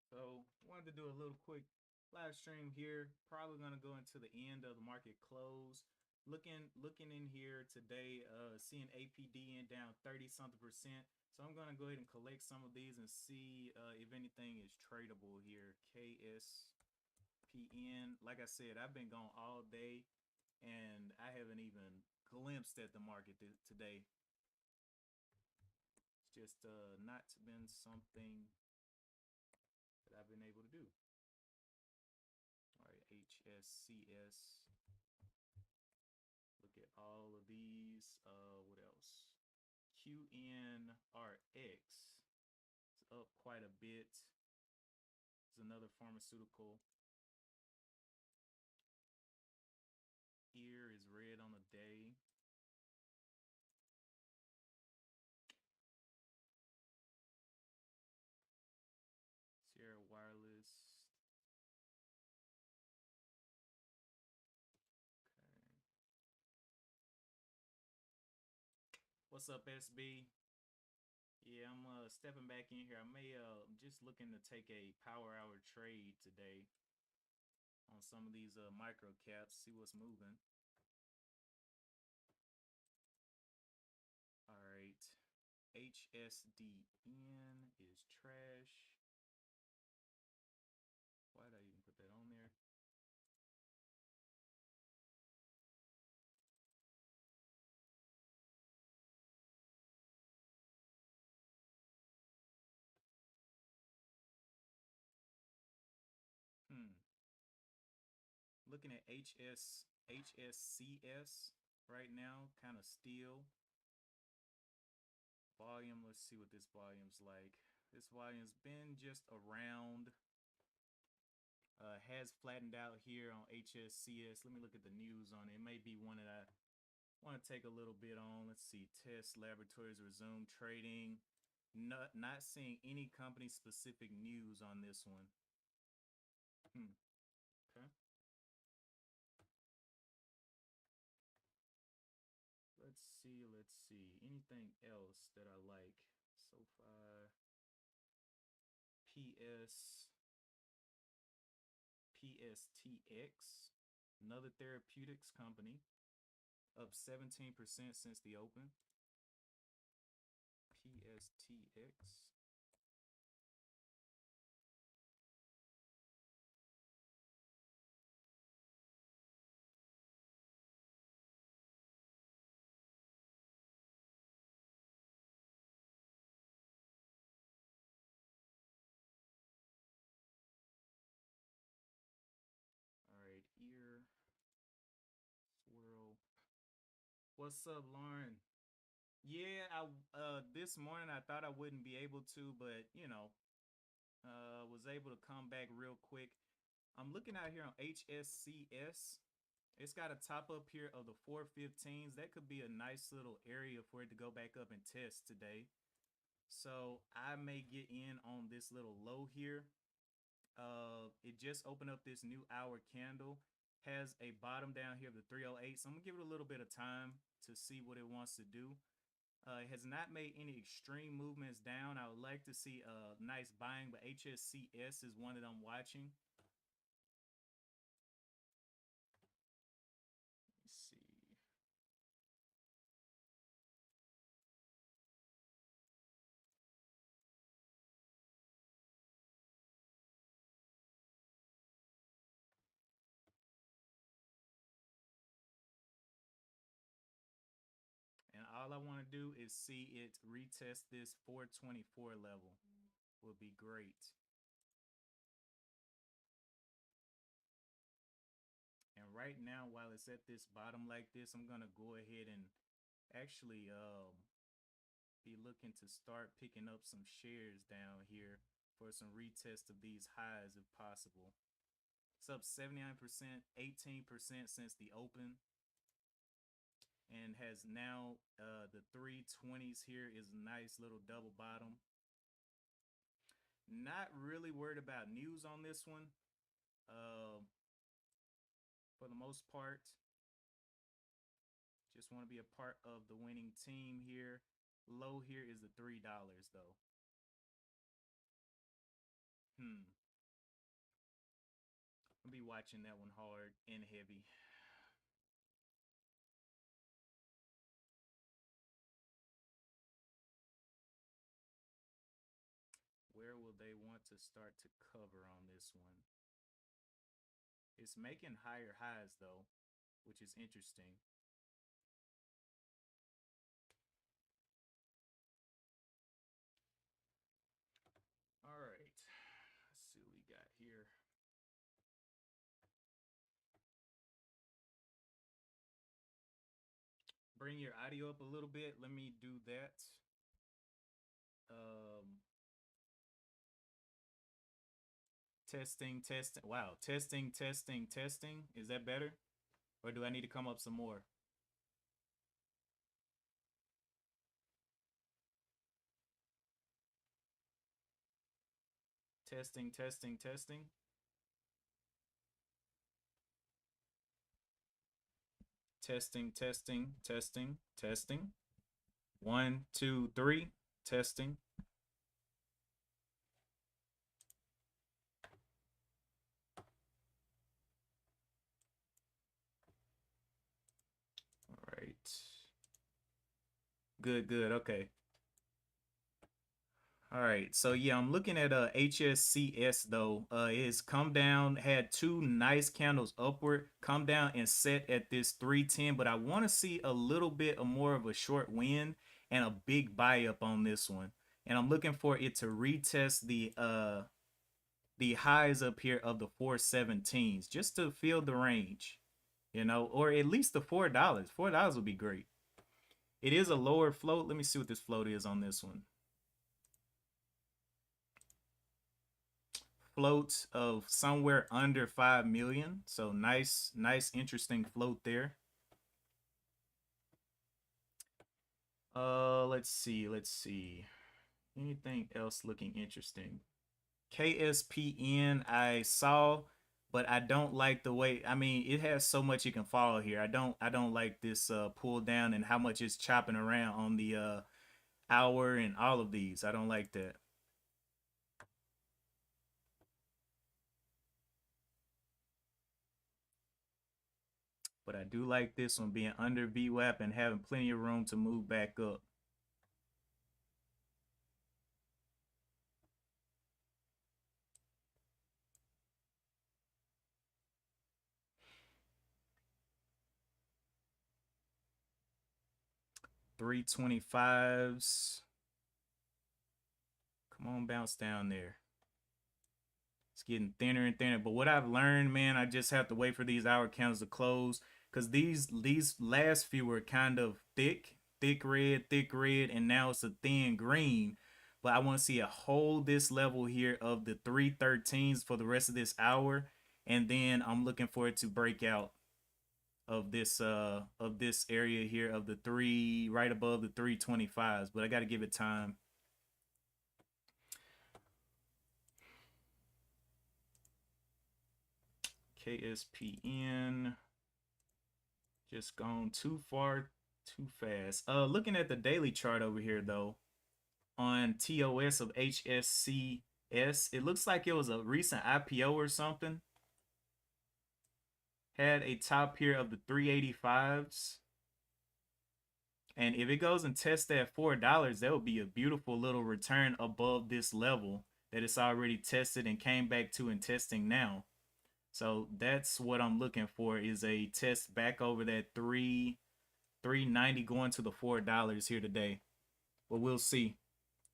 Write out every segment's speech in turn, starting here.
So wanted to do a little quick live stream here. Probably gonna go into the end of the market close. Looking in here today, seeing APDN down 30 something percent. So I'm gonna go ahead and collect some of these and see if anything is tradable here. KSPN. Like I said, I've been gone all day and I haven't even glimpsed at the market today. It's just not been something that I've been able to do. All right, HSCS. Look at all of these. What else? QNRX. It's up quite a bit. It's another pharmaceutical. Here is red on the day. Sierra Wireless. Okay. What's up, SB? Yeah, I'm stepping back in here. I may just looking to take a power hour trade today on some of these micro caps, see what's moving. All right. HSDN is trash. Why did I even put that on there? Hmm. Looking at HSCS right now, kind of still. Volume, let's see what this volume's like. This volume's been just around. Has flattened out here on HSCS. Let me look at the news on it. It may be one that I want to take a little bit on. Let's see. Test laboratories resume trading. Not seeing any company specific news on this one. Okay. Let's see. Anything else that I like? SoFi, PS, PSTX, another therapeutics company, up 17% since the open. PSTX. All right, ear swirl. What's up, Lauren? Yeah, I this morning I thought I wouldn't be able to, but was able to come back real quick. I'm looking out here on HSCS. It's got a top up here of the 415s. That could be a nice little area for it to go back up and test today. So I may get in on this little low here. It just opened up this new hour candle. Has a bottom down here of the 308. So I'm gonna give it a little bit of time to see what it wants to do. It has not made any extreme movements down. I would like to see a nice buying, but HSCS is one that I'm watching. Let's see. And all I want to do is see it retest this 424 level. Would be great. And right now, while it's at this bottom like this, I'm gonna go ahead and actually be looking to start picking up some shares down here for some retest of these highs if possible. It's up 79%, 18% since the open, and has now the 320s here is a nice little double bottom. Not really worried about news on this one. For the most part, just want to be a part of the winning team here. Low here is the $3 though. be watching that one hard and heavy. Where will they want to start to cover on this one? It's making higher highs though, which is interesting. All right, let's see what we got here. Bring your audio up a little bit. Let me do that. Um, testing, testing. Wow, testing, testing, testing. Is that better? Or do I need to come up some more? Testing, testing, testing. Testing, testing, testing, testing. 1, 2, 3. Testing. All right. Good, good. Okay. All right, so yeah, I'm looking at HSCS though. It's come down, had two nice candles upward, come down and set at this 310, but I want to see a little bit of more of a short win and a big buy up on this one. And I'm looking for it to retest the highs up here of the 417s just to feel the range, you know, or at least the $4. $4 would be great. It is a lower float. Let me see what this float is on this one. Float of somewhere under 5 million. So nice, interesting float there. Let's see. Anything else looking interesting? KSPN I saw, but I don't like the way, I mean, it has so much it can fall here. I don't like this pull down and how much it's chopping around on the hour and all of these. I don't like that. But I do like this one being under VWAP and having plenty of room to move back up. $325s. Come on, bounce down there. It's getting thinner and thinner. But what I've learned, man, I just have to wait for these hour candles to close because these last few were kind of thick red, and now it's a thin green. But I want to see a hold this level here of the 313s for the rest of this hour, and then I'm looking for it to break out of this area here of the three right above the 325s. But I got to give it time. KSPN just gone too far, too fast. Looking at the daily chart over here though, on TOS of HSCS, it looks like it was a recent IPO or something. Had a top here of the 385s. And if it goes and tests that $4, that would be a beautiful little return above this level that it's already tested and came back to and testing now. So that's what I'm looking for, is a test back over that 390 going to the $4 here today. But we'll see.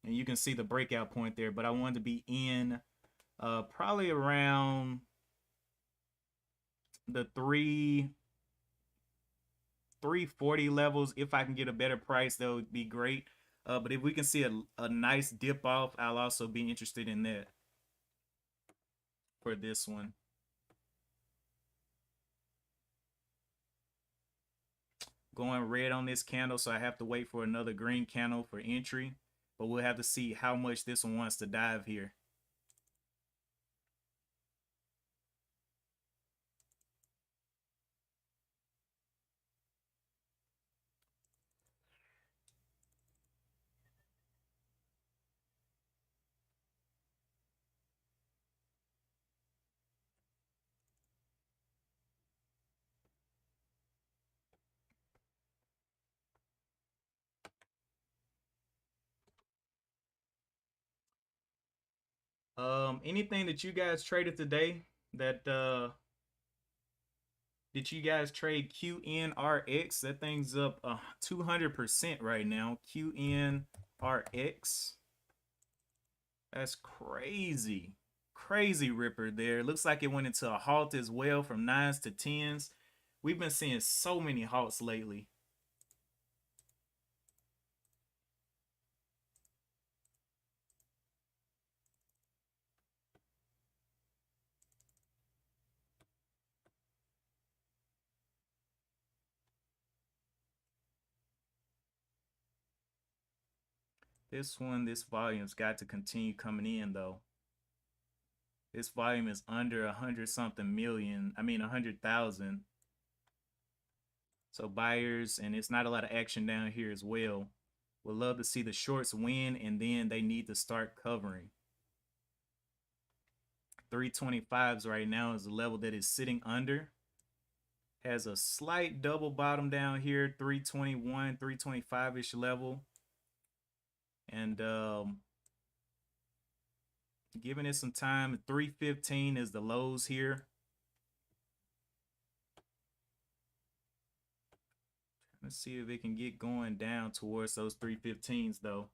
And you can see the breakout point there. But I wanted to be in probably around the 340 levels. If I can get a better price, that would be great. But if we can see a nice dip off, I'll also be interested in that for this one. Going red on this candle, so I have to wait for another green candle for entry. But we'll have to see how much this one wants to dive here. Anything that you guys traded today that did you guys trade QNRX? That thing's up 200% right now. QNRX. That's crazy. Crazy ripper there. Looks like it went into a halt as well from 9s to 10s. We've been seeing so many halts lately. This volume's got to continue coming in though. This volume is under 100 something million. I mean 100,000. So buyers, and it's not a lot of action down here as well. Would love to see the shorts win, and then they need to start covering. 325s right now is the level that is sitting under. Has a slight double bottom down here, 321, 325-ish level. And giving it some time, 315 is the lows here. Let's see if it can get going down towards those 315s though.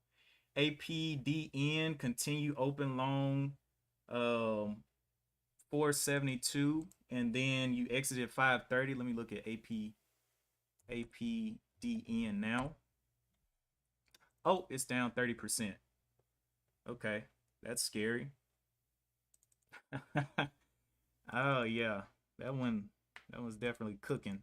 APDN continue open long, 472, and then you exited 530. Let me look at APDN now. Oh, it's down 30%. Okay, that's scary. Oh yeah, that was definitely cooking.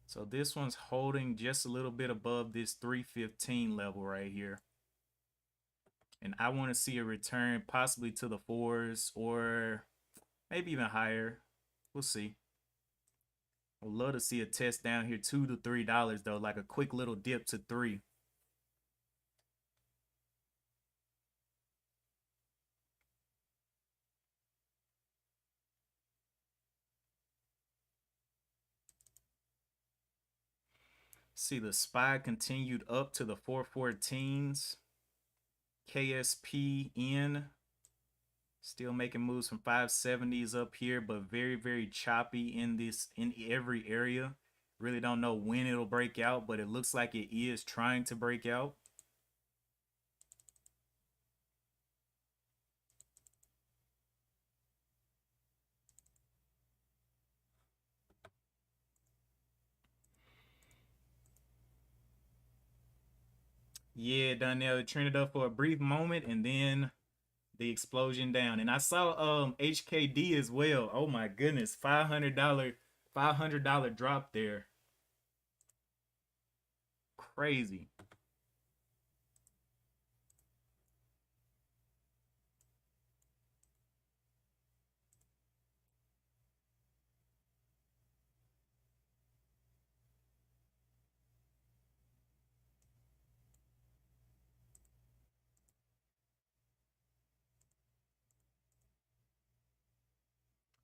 So this one's holding just a little bit above this 315 level right here. And I want to see a return possibly to the 4s or maybe even higher. We'll see. I'd love to see a test down here, $2 to $3 though, like a quick little dip to 3. See the SPY continued up to the 414s. KSPN still making moves from 570s up here, but very, very choppy in every area. Really don't know when it'll break out, but it looks like it is trying to break out. Yeah, Donnell, it trended up for a brief moment and then the explosion down. And I saw HKD as well. Oh my goodness, $500 drop there. Crazy.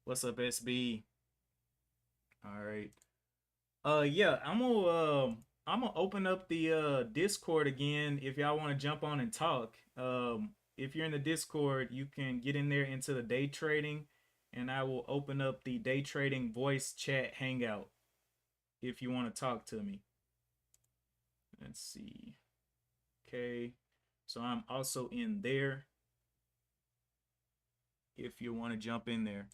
What's up, SB? All right. Yeah, I'm gonna open up the Discord again if y'all want to jump on and talk. If you're in the Discord, you can get in there into the day trading, and I will open up the day trading voice chat hangout if you want to talk to me. Let's see. Okay, so I'm also in there if you want to jump in there.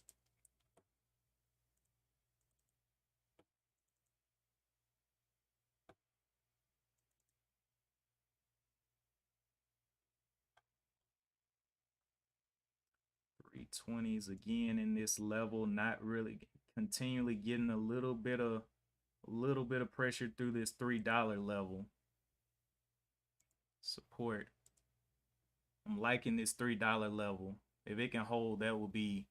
$320s again in this level, not really continually getting a little bit of pressure through this $3 level. Support. I'm liking this $3 level. If it can hold, that will be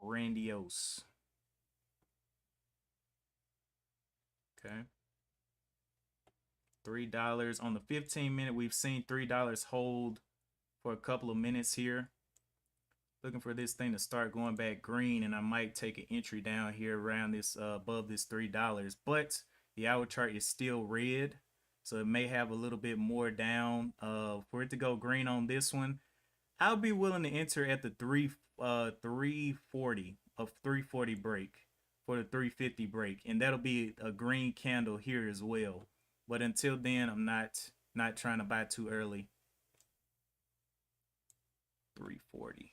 grandiose. Okay. $3 on the 15-minute. We've seen $3 hold for a couple of minutes here. Looking for this thing to start going back green, and I might take an entry down here around this above this $3. But the hour chart is still red, so it may have a little bit more down. For it to go green on this one, I'll be willing to enter at the 340 of 340 break for the 350 break, and that'll be a green candle here as well. But until then, I'm not trying to buy too early. 340.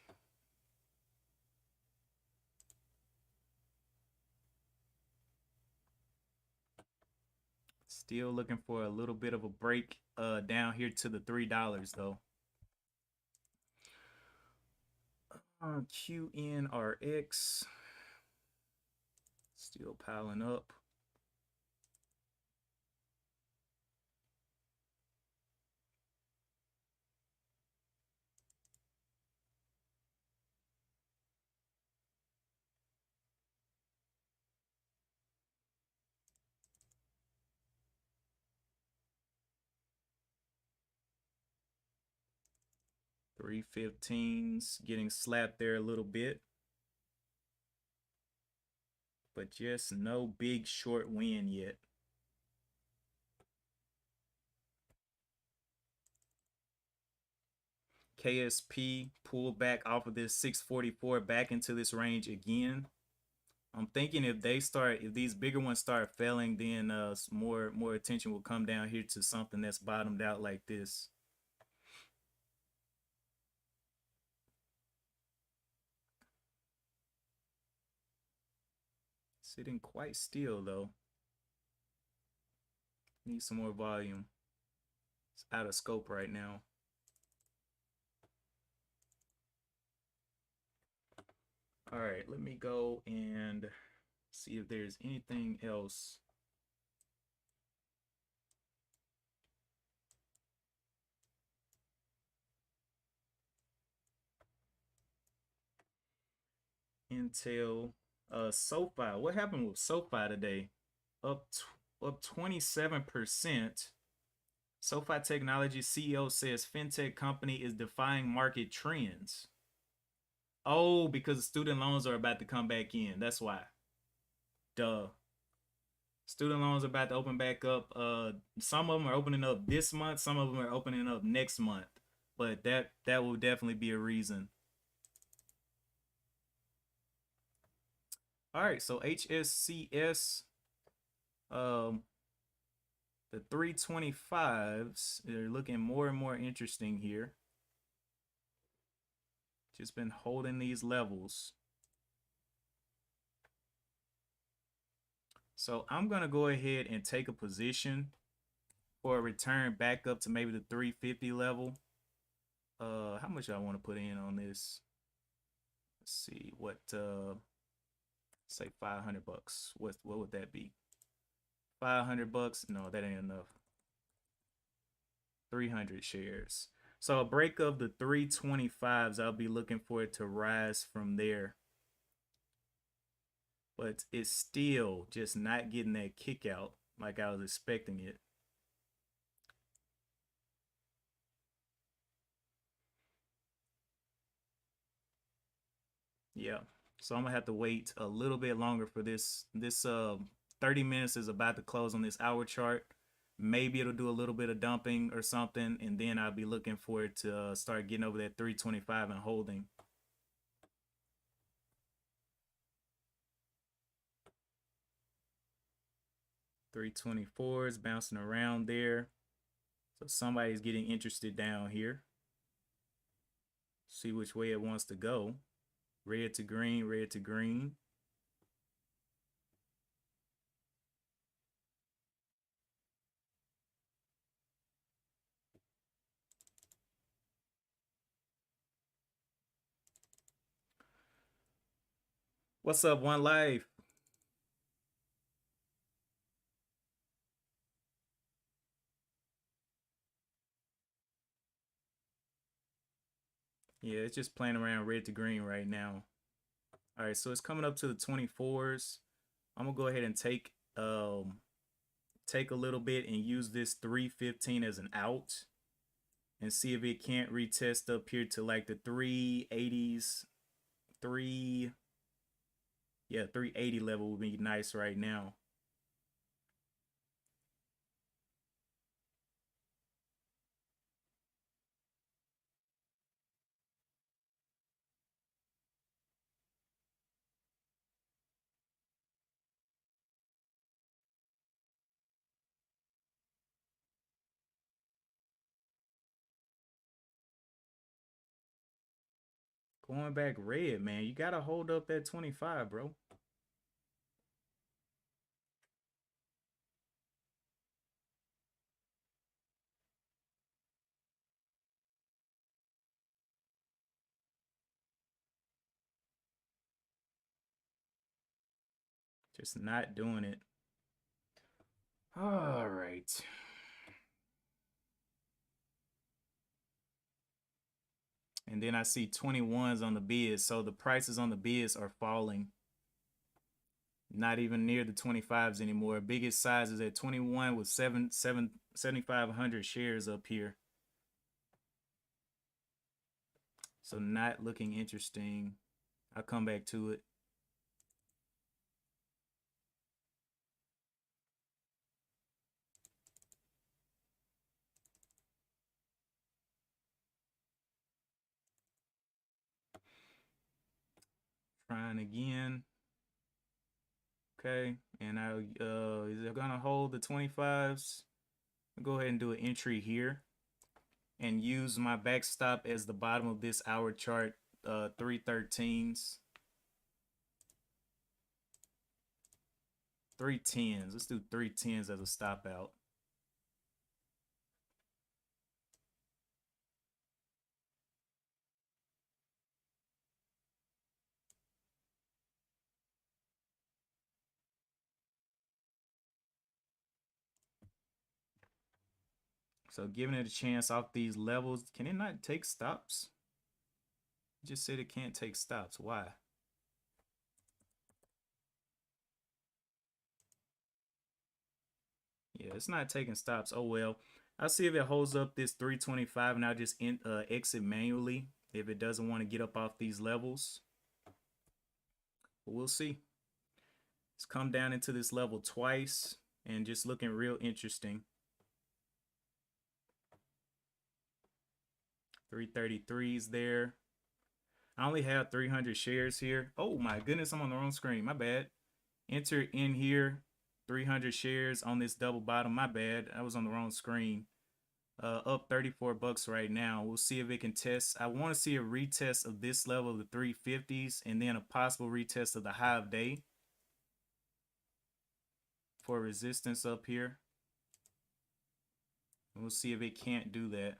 Still looking for a little bit of a break down here to the $3 though. QNRX still piling up. $3.15's getting slapped there a little bit, but just no big short win yet. KSP pulled back off of this 644 back into this range again. I'm thinking if these bigger ones start failing, then more attention will come down here to something that's bottomed out like this. Sitting quite still though. Need some more volume. It's out of scope right now. All right, let me go and see if there's anything else. Intel, SoFi. What happened with SoFi today? Up 27%. SoFi Technology CEO says fintech company is defying market trends. Oh, because student loans are about to come back in. That's why. Duh. Student loans are about to open back up. Some of them are opening up this month. Some of them are opening up next month. But that will definitely be a reason. All right, so HSCS, the 325s, they're looking more and more interesting here. Just been holding these levels. So I'm going to go ahead and take a position for a return back up to maybe the 350 level. How much I want to put in on this? Let's see what, say 500 bucks. What would that be? 500 bucks? No, that ain't enough. 300 shares. So a break of the 325s, I'll be looking for it to rise from there. But it's still just not getting that kick out like I was expecting it. Yeah. So I'm gonna have to wait a little bit longer for this. This 30 minutes is about to close on this hour chart. Maybe it'll do a little bit of dumping or something, and then I'll be looking for it to start getting over that 325 and holding. $324 is bouncing around there. So somebody's getting interested down here. See which way it wants to go. Red to green, red to green. What's up, One Life? Yeah, it's just playing around red to green right now. All right, so it's coming up to the 24s. I'm gonna go ahead and take take a little bit and use this 315 as an out and see if it can't retest up here to like the 380s. 380 level would be nice right now. Going back red, man. You gotta hold up that 25, bro. Just not doing it. All right. And then I see 21s on the bids. So the prices on the bids are falling. Not even near the 25s anymore. Biggest size is at 21 with 7,500 shares up here. So not looking interesting. I'll come back to it. Trying again. Okay, and I is it gonna hold the 25s? I'll go ahead and do an entry here and use my backstop as the bottom of this hour chart, 313s. 310s. Let's do 310s as a stop out. So giving it a chance off these levels. Can it not take stops? It just said it can't take stops. Why? Yeah, it's not taking stops. Oh well. I'll see if it holds up this 325 and I'll just exit manually if it doesn't want to get up off these levels. But we'll see. It's come down into this level twice and just looking real interesting. 333s there. I only have 300 shares here. Oh my goodness, I'm on the wrong screen. My bad. Enter in here 300 shares on this double bottom. My bad. I was on the wrong screen. Up 34 bucks right now. We'll see if it can test. I want to see a retest of this level of the 350s and then a possible retest of the high of day for resistance up here. And we'll see if it can't do that.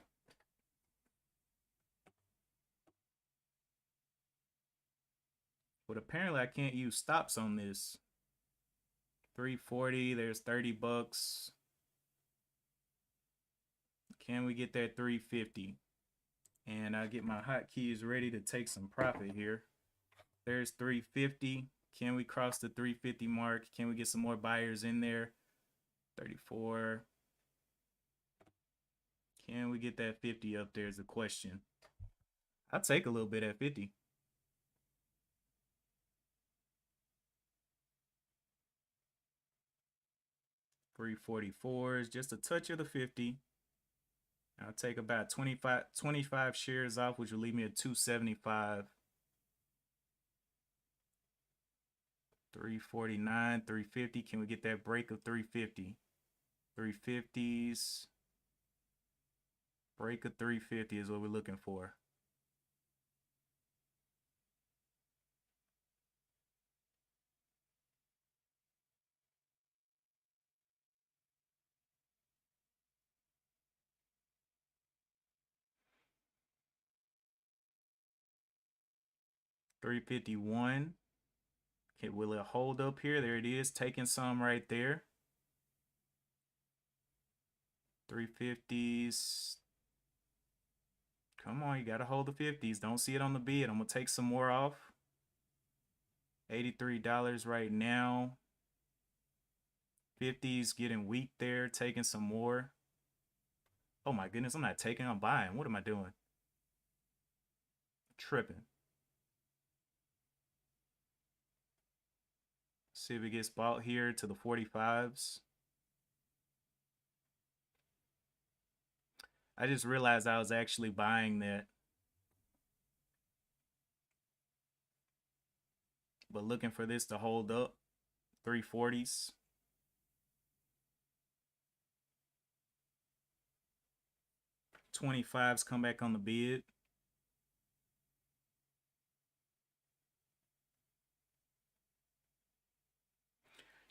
But apparently I can't use stops on this. 340, there's 30 bucks. Can we get that 350? And I get my hotkeys ready to take some profit here. There's 350. Can we cross the 350 mark? Can we get some more buyers in there? 34. Can we get that 50 up there is the question. I'll take a little bit at 50. $344 just a touch of the 50. I'll take about 25 shares off, which will leave me at 275. 349, 350. Can we get that break of 350? 350s. Break of 350 is what we're looking for. $351. Okay, will it hold up here? There it is, taking some right there. 350s. Come on, you gotta hold the 50s. Don't see it on the bid. I'm gonna take some more off. $83 right now. 50s getting weak there, taking some more. Oh my goodness, I'm not taking, I'm buying. What am I doing? Tripping. See if it gets bought here to the 45s. I just realized I was actually buying that. But looking for this to hold up. 340s. 25s come back on the bid.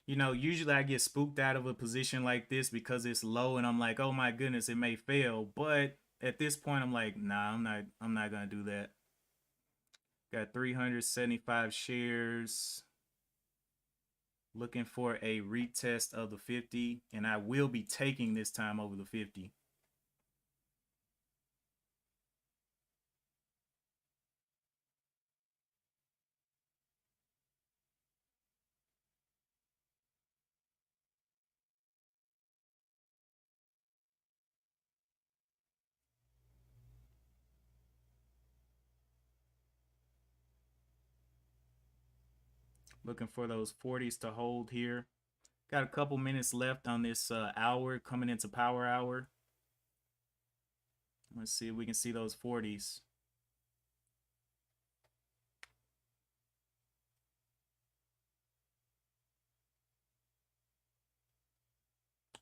You know, usually I get spooked out of a position like this because it's low and I'm like, oh my goodness, it may fail. But at this point, I'm like, nah, I'm not gonna do that. Got 375 shares. Looking for a retest of the 50, and I will be taking this time over the 50. Looking for those 40s to hold here. Got a couple minutes left on this hour coming into power hour. Let's see if we can see those 40s.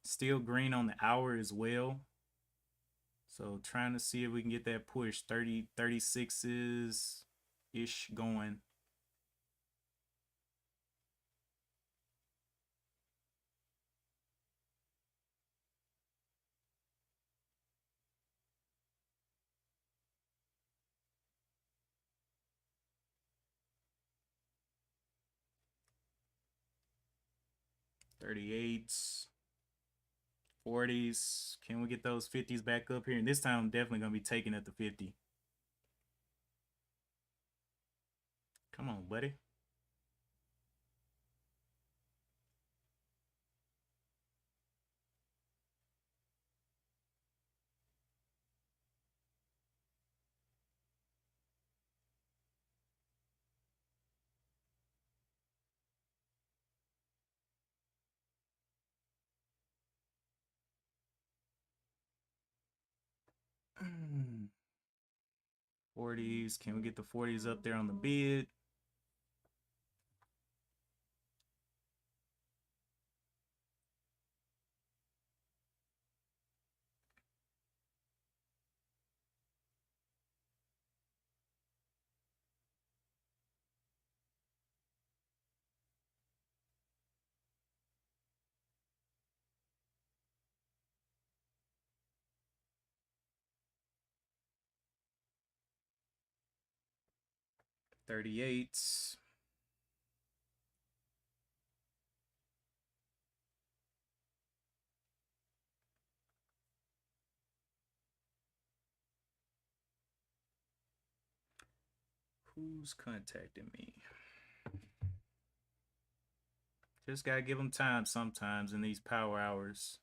Still green on the hour as well. So trying to see if we can get that push 30, 36s ish going. $38s, $40s. Can we get those 50s back up here? And this time I'm definitely going to be taking at the 50. Come on, buddy. Mm. 40s. Can we get the 40s up there on the bid? $38s. Who's contacting me? Just gotta give them time sometimes in these power hours.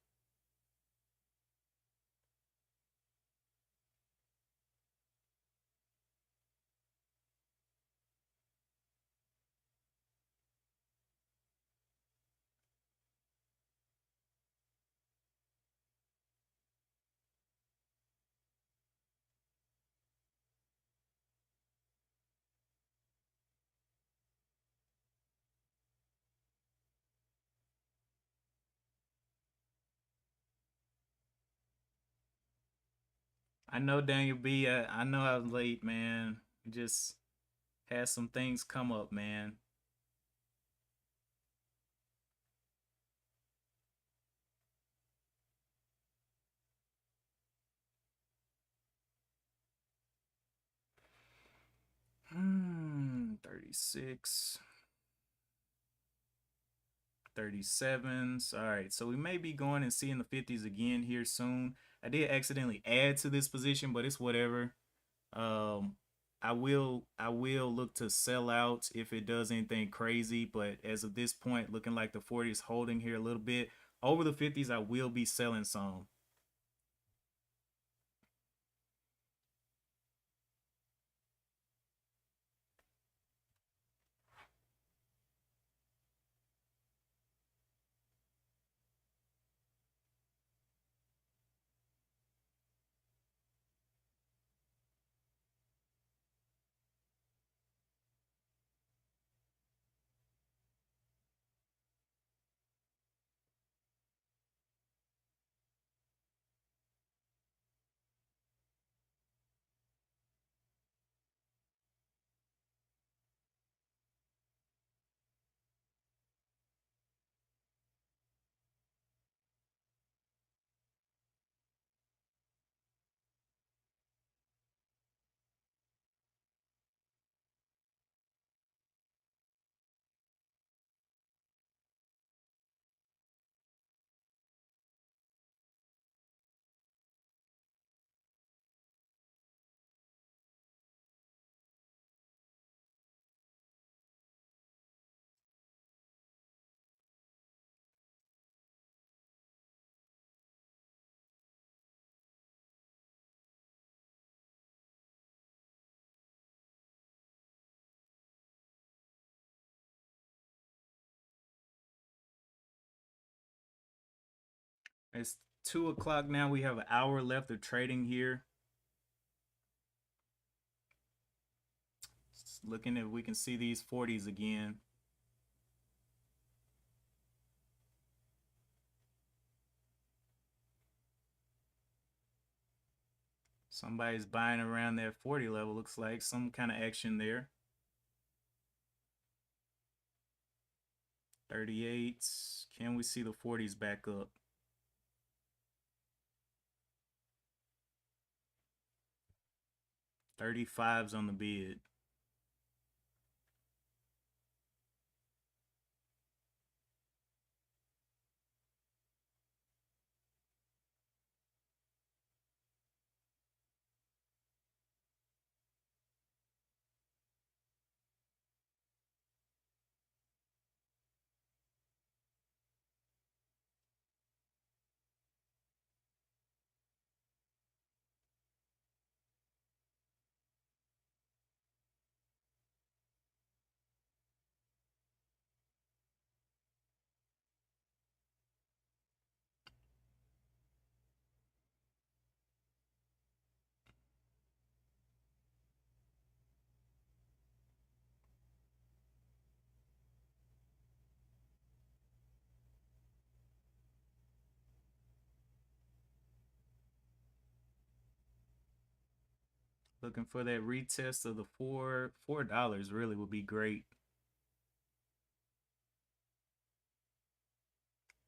I know Daniel B. I know I was late, man. Just had some things come up, man. Hmm, 36, 37s. All right, so we may be going and seeing the 50s again here soon. I did accidentally add to this position, but it's whatever. Um, I will look to sell out if it does anything crazy, but as of this point, looking like the 40 is holding here a little bit. Over the 50s, I will be selling some. It's 2 o'clock now. We have an hour left of trading here. Just looking if we can see these 40s again. Somebody's buying around that 40 level. Looks like some kind of action there. 38. Can we see the 40s back up? 35's on the bid. Looking for that retest of the $4 really would be great.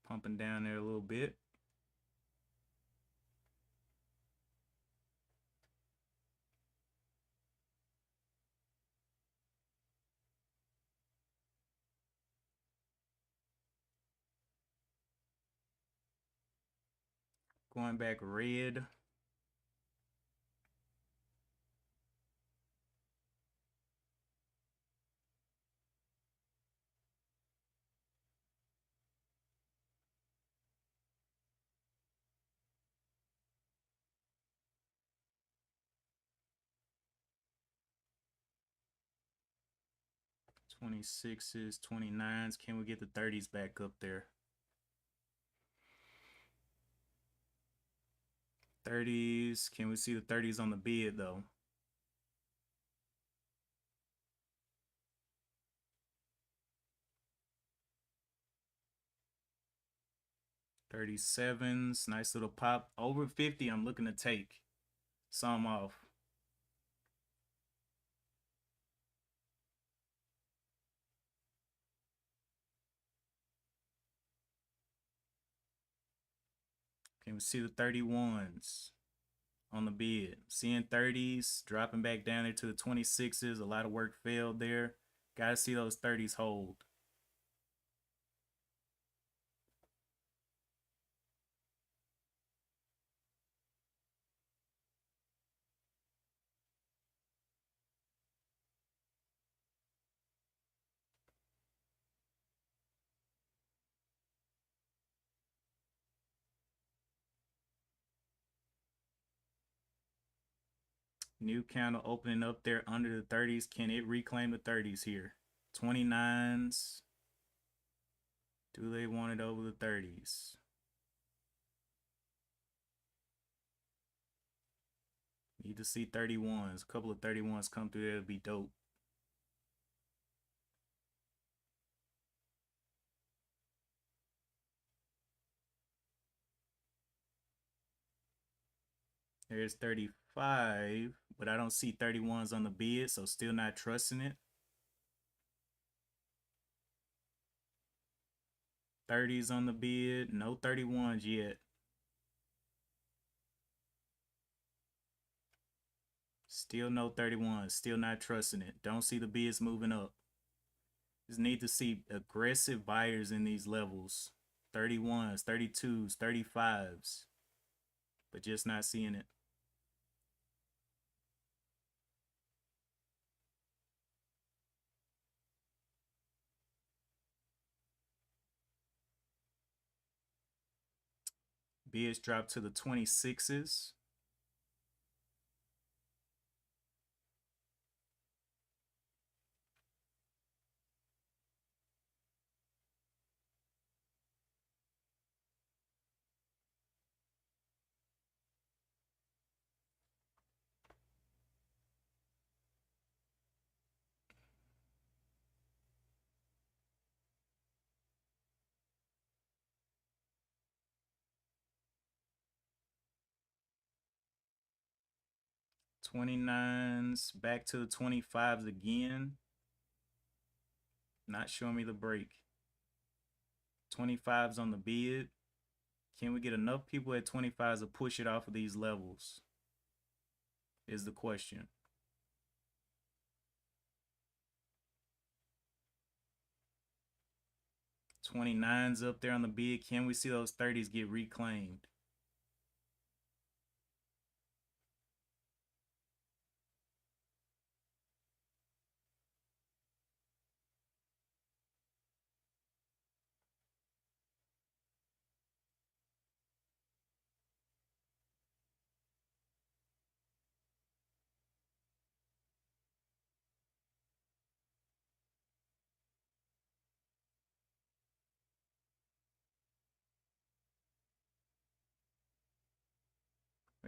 Pumping down there a little bit. Going back red. '26s, '29s. Can we get the 30s back up there? 30s. Can we see the 30s on the bid though? 37s. Nice little pop. Over 50, I'm looking to take some off. Can we see the 31s on the bid? Seeing 30s, dropping back down there to the 26s. A lot of work failed there. Got to see those 30s hold. New candle opening up there under the 30s. Can it reclaim the 30s here? 29s. Do they want it over the 30s? Need to see 31s. A couple of 31s come through there. It'll be dope. There's 35, but I don't see 31s on the bid, so still not trusting it. 30s on the bid, no 31s yet. Still no 31s, still not trusting it. Don't see the bids moving up. Just need to see aggressive buyers in these levels. 31s, 32s, 35s, but just not seeing it. Bids dropped to the 26s. '29s back to the 25s again. Not showing me the break. 25s on the bid. Can we get enough people at 25s to push it off of these levels? Is the question. 29s up there on the bid. Can we see those 30s get reclaimed?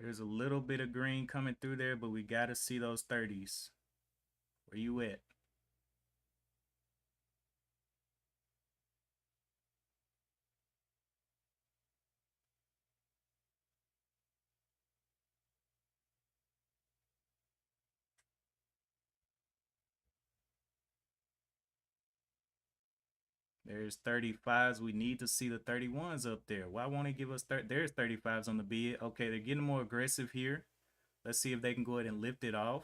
There's a little bit of green coming through there, but we got to see those 30s. Where you at? There's 35s. We need to see the 31s up there. Why won't it give us there's 35s on the bid? Okay, they're getting more aggressive here. Let's see if they can go ahead and lift it off.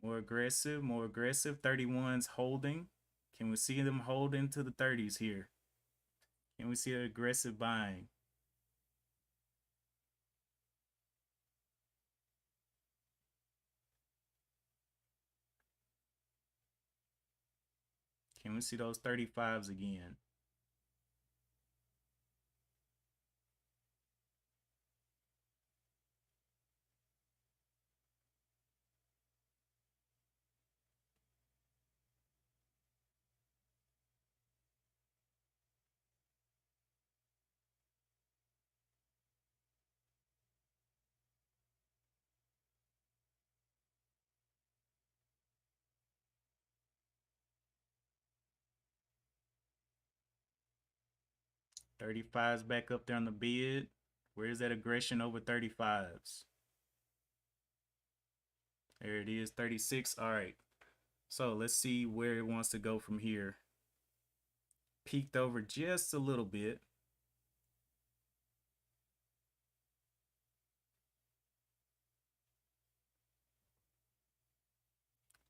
More aggressive, more aggressive. 31s holding. Can we see them hold into the 30s here? Can we see aggressive buying? Can we see those 35s again? '35s back up there on the bid. Where's that aggression over 35s? There it is, 36. All right. So let's see where it wants to go from here. Peaked over just a little bit.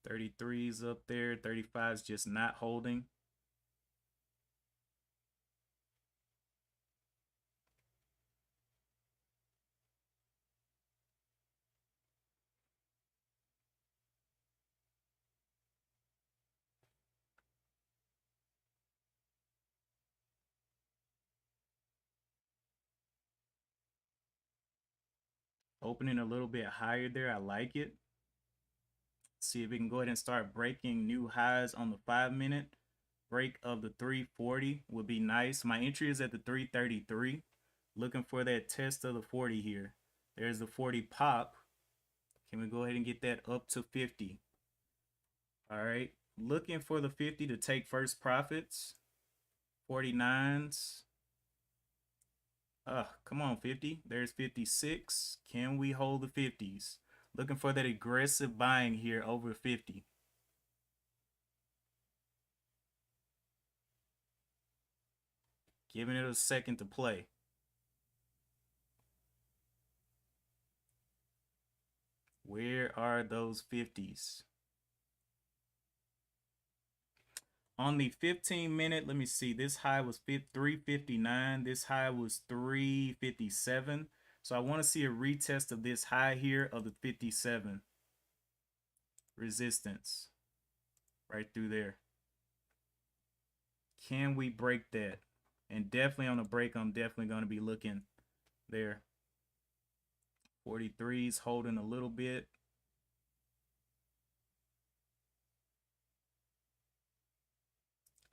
'33s up there, 35s just not holding. Opening a little bit higher there. I like it. See if we can go ahead and start breaking new highs on the 5-minute. Break of the 340 would be nice. My entry is at the 333. Looking for that test of the 40 here. There's the 40 pop. Can we go ahead and get that up to 50? All right. Looking for the 50 to take first profits. 49s. Come on, 50. There's 56. Can we hold the 50s? Looking for that aggressive buying here over 50. Giving it a second to play. Where are those 50s? On the 15-minute, let me see. This high was 359. This high was 357. So I want to see a retest of this high here of the 57. Resistance. Right through there. Can we break that? And definitely on the break, I'm definitely going to be looking there. 43's holding a little bit.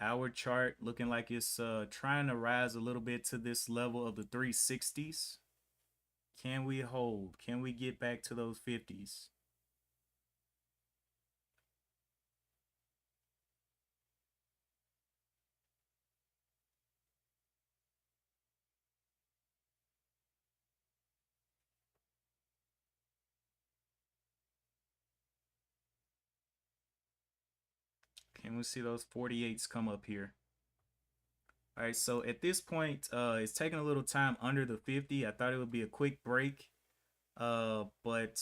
Our chart looking like it's trying to rise a little bit to this level of the 360s. Can we hold? Can we get back to those 50s? Can we see those 48s come up here? All right, so at this point, it's taking a little time under the 50. I thought it would be a quick break, but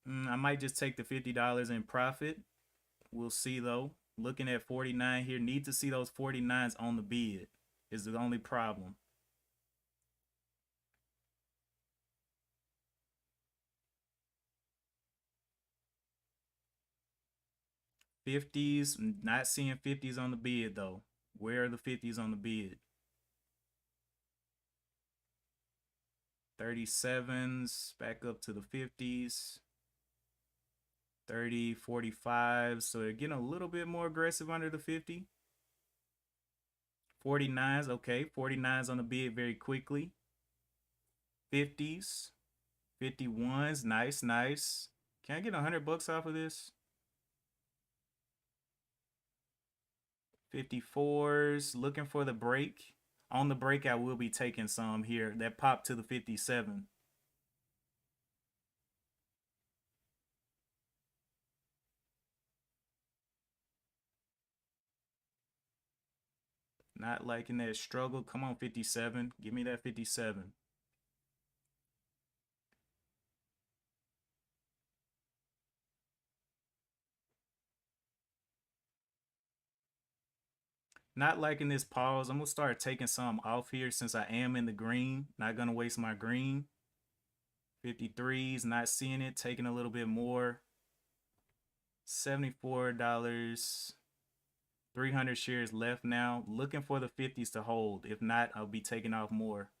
I might just take the $50 in profit. We'll see though. Looking at 49 here, need to see those 49s on the bid is the only problem. $50s, not seeing 50s on the bid though. Where are the 50s on the bid? 37s, back up to the 50s. 30, 45. So they're getting a little bit more aggressive under the 50. 49s, okay. 49s on the bid very quickly. 50s, 51s, nice, nice. Can I get $100 off of this? 54s, looking for the break. On the break, I will be taking some here. That popped to the 57. Not liking that struggle. Come on, 57. Give me that 57. Not liking this pause. I'm going to start taking some off here since I am in the green. Not going to waste my green. 53s, not seeing it. Taking a little bit more. $74. 300 shares left now. Looking for the 50s to hold. If not, I'll be taking off more.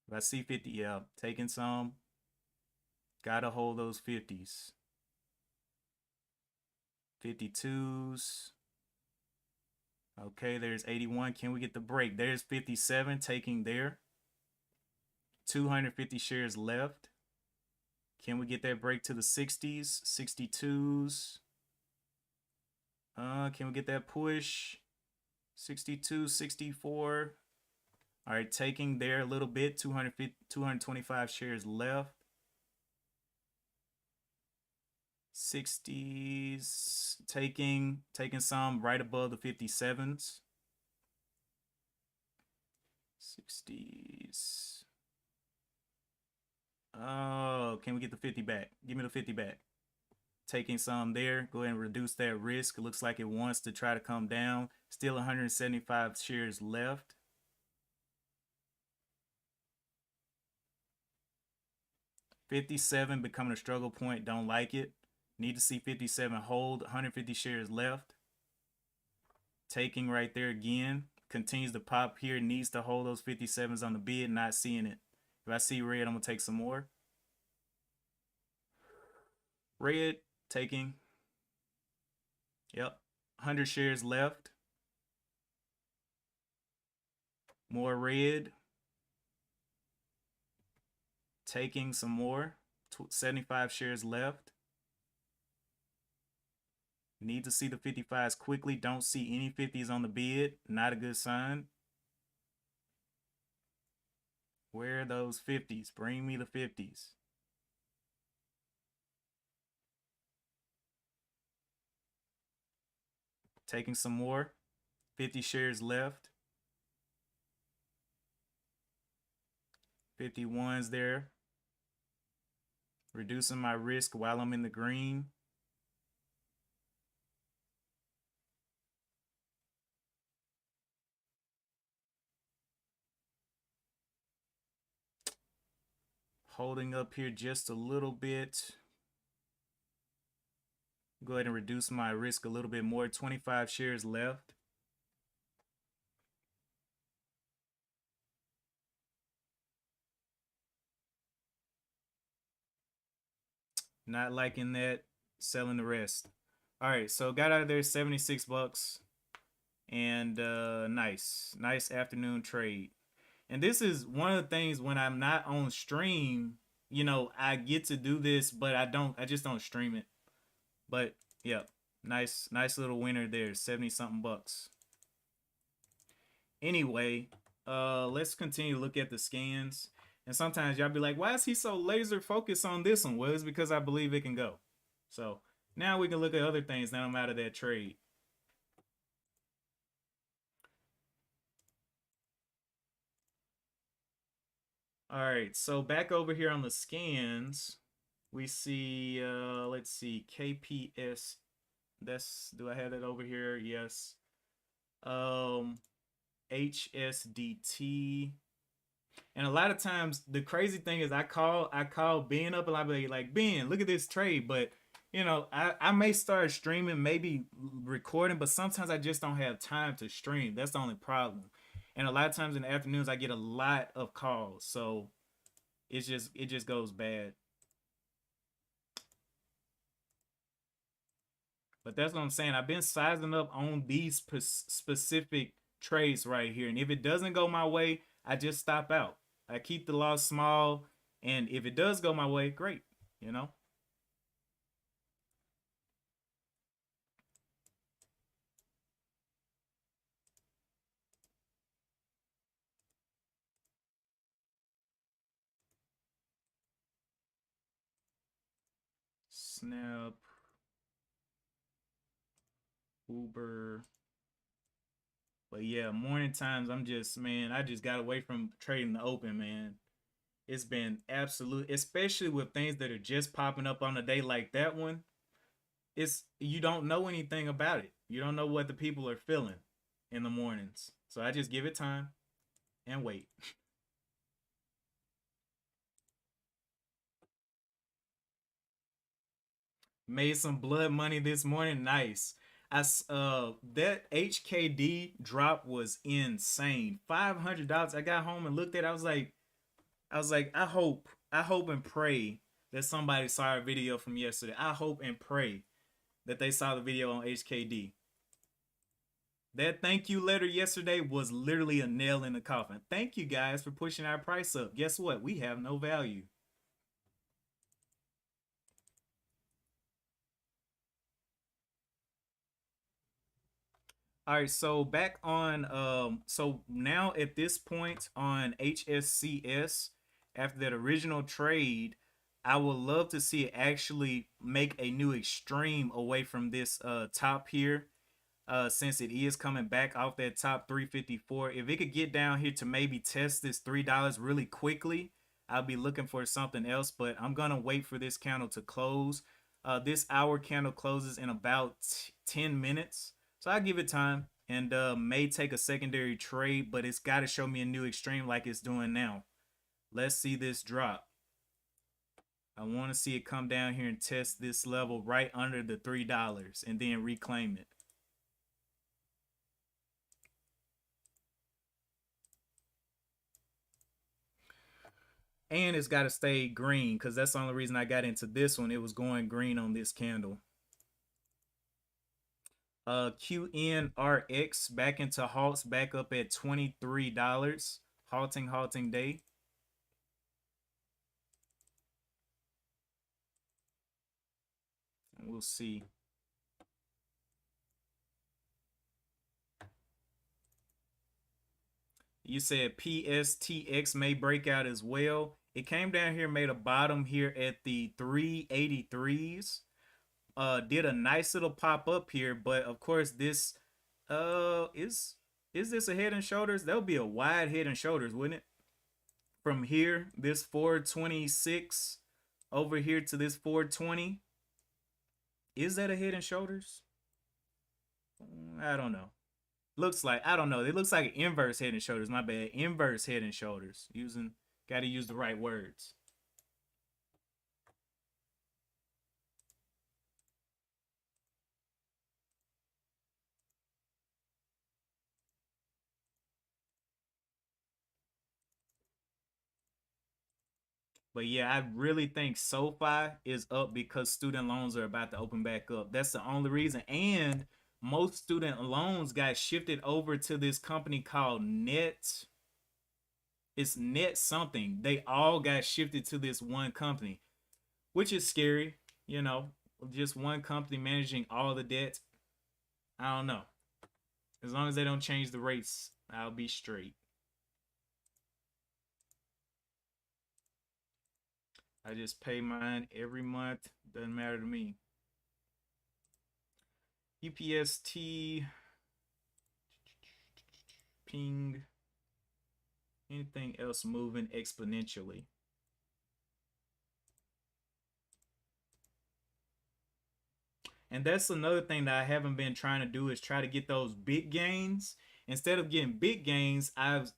If I see 50, yeah, taking some. Gotta hold those 50s. 52s. Okay, there's 81. Can we get the break? There's 57 taking there. 250 shares left. Can we get that break to the 60s? 62s. Can we get that push? 62, 64. All right, taking there a little bit. 225 shares left. 60s, taking some right above the 57s. 60s. Oh, can we get the 50 back? Give me the 50 back. Taking some there. Go ahead and reduce that risk. It looks like it wants to try to come down. Still 175 shares left. $57 becoming a struggle point. Don't like it. Need to see 57 hold. 150 shares left. Taking right there again. Continues to pop here. Needs to hold those 57s on the bid. Not seeing it. If I see red, I'm going to take some more. Red taking. Yep. 100 shares left. More red. Taking some more. 75 shares left. Need to see the 55s quickly. Don't see any 50s on the bid. Not a good sign. Where are those 50s? Bring me the 50s. Taking some more. 50 shares left. 51s there. Reducing my risk while I'm in the green. Holding up here just a little bit. Go ahead and reduce my risk a little bit more. 25 shares left. Not liking that. Selling the rest. All right, so got out of there 76 bucks. And nice afternoon trade. And this is one of the things when I'm not on stream, you know, I get to do this, but I just don't stream it. But yeah, nice little winner there, 70 something bucks. Anyway, let's continue to look at the scans. And sometimes y'all be like, why is he so laser focused on this one? Well, it's because I believe it can go. So now we can look at other things now I'm out of that trade. All right, so back over here on the scans, we see, let's see, KPS. Do I have that over here? Yes. HSDT. And a lot of times the crazy thing is I call Ben up and I'll be like, Ben, look at this trade. But you know, I may start streaming, maybe recording, but sometimes I just don't have time to stream. That's the only problem. And a lot of times in the afternoons I get a lot of calls. So it just goes bad. But that's what I'm saying. I've been sizing up on these specific trades right here. And if it doesn't go my way, I just stop out. I keep the loss small. And if it does go my way, great. You know? Snap. Uber. But yeah, morning times, I'm just, man, I just got away from trading the open, man. It's been absolute, especially with things that are just popping up on a day like that one. It's, you don't know anything about it. You don't know what the people are feeling in the mornings. So I just give it time and wait. Made some blood money this morning. Nice. That HKD drop was insane. $500. I got home and looked at it. I was like, I hope and pray that somebody saw our video from yesterday. I hope and pray that they saw the video on HKD. That thank you letter yesterday was literally a nail in the coffin. Thank you guys for pushing our price up. Guess what? We have no value. All right, so back on so now at this point on HSCS, after that original trade, I would love to see it actually make a new extreme away from this top here. Since it is coming back off that top 354, if it could get down here to maybe test this $3 really quickly, I'll be looking for something else. But I'm gonna wait for this candle to close. This hour candle closes in about 10 minutes, so I give it time and may take a secondary trade, but it's got to show me a new extreme like it's doing now. Let's see this drop. I want to see it come down here and test this level right under the $3 and then reclaim it. And it's got to stay green because that's the only reason I got into this one. It was going green on this candle. QNRX back into halts, back up at $23. Halting day. We'll see. You said PSTX may break out as well. It came down here, made a bottom here at the 383s. Did a nice little pop up here, but of course this is this a head and shoulders? That would be a wide head and shoulders, wouldn't it? From here, this 426 over here to this 420. Is that a head and shoulders? I don't know. Looks like, I don't know. It looks like an inverse head and shoulders. My bad. Inverse head and shoulders. Got to use the right words. But yeah, I really think SoFi is up because student loans are about to open back up. That's the only reason. And most student loans got shifted over to this company called Net. It's Net something. They all got shifted to this one company, which is scary. You know, just one company managing all the debt. I don't know. As long as they don't change the rates, I'll be straight. I just pay mine every month. Doesn't matter to me. UPST, ping. Anything else moving exponentially? And that's another thing that I haven't been trying to do is try to get those big gains. Instead of getting big gains, I've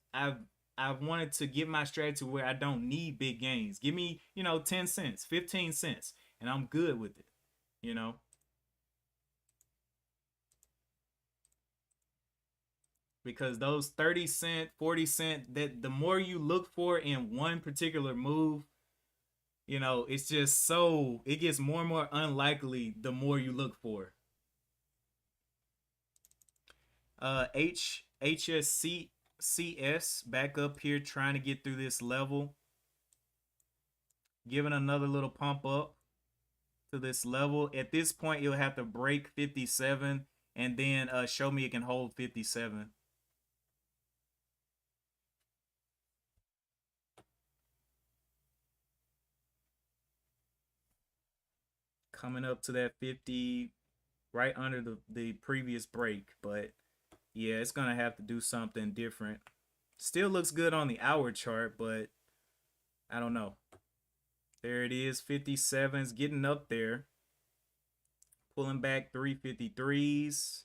wanted to get my strategy where I don't need big gains. Give me, 10 cents, 15 cents, and I'm good with it, you know. Because those 30 cent, 40 cent, that the more you look for in one particular move, it's just it gets more and more unlikely the more you look for. HSCCS back up here trying to get through this level, giving another little pump up to this level. At this point, you'll have to break 57 and then show me it can hold 57. Coming up to that 50, right under the previous break, but yeah, it's gonna have to do something different. Still looks good on the hour chart, but I don't know. There it is, 57's getting up there. Pulling back 353s.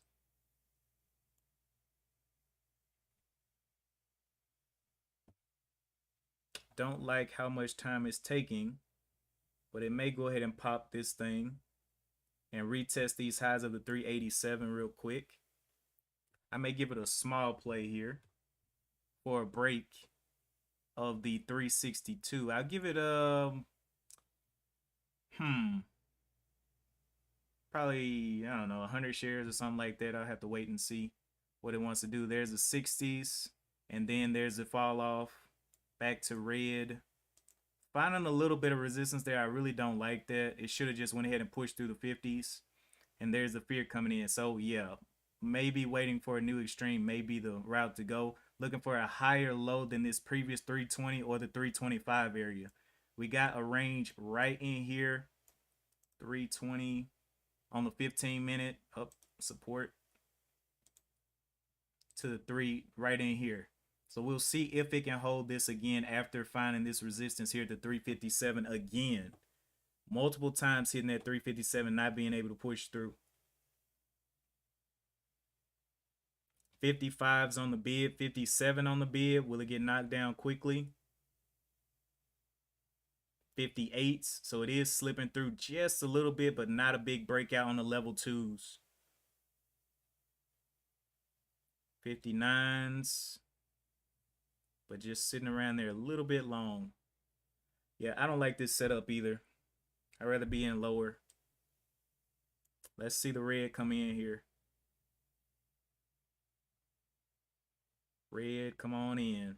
Don't like how much time it's taking, but it may go ahead and pop this thing and retest these highs of the 387 real quick. I may give it a small play here for a break of the 362. I'll give it probably, I don't know, 100 shares or something like that. I'll have to wait and see what it wants to do. There's the 60s, and then there's the fall off back to red. Finding a little bit of resistance there. I really don't like that. It should have just went ahead and pushed through the 50s, and there's the fear coming in. So yeah, maybe waiting for a new extreme may be the route to go. Looking for a higher low than this previous 320 or the 325 area. We got a range right in here, 320 on the 15-minute up support to the 3 right in here. So we'll see if it can hold this again after finding this resistance here at the 357 again. Multiple times hitting that 357, not being able to push through. 55's on the bid, 57 on the bid. Will it get knocked down quickly? 58s. So it is slipping through just a little bit, but not a big breakout on the level 2s. 59s. But just sitting around there a little bit long. Yeah, I don't like this setup either. I'd rather be in lower. Let's see the red come in here. Red, come on in.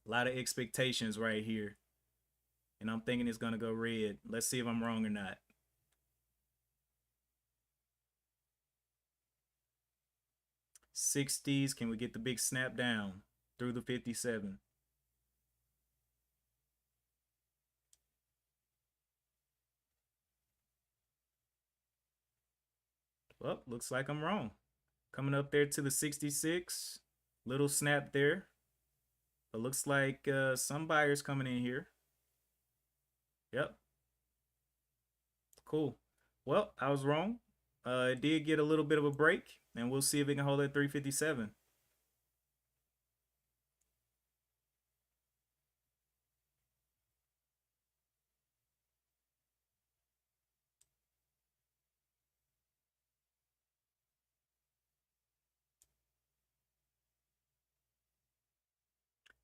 A lot of expectations right here. And I'm thinking it's going to go red. Let's see if I'm wrong or not. '60s, can we get the big snap down through the 57? Well, looks like I'm wrong. Coming up there to the 66. Little snap there. It looks like some buyers coming in here. Yep. Cool. Well, I was wrong. It did get a little bit of a break, and we'll see if it can hold at 357.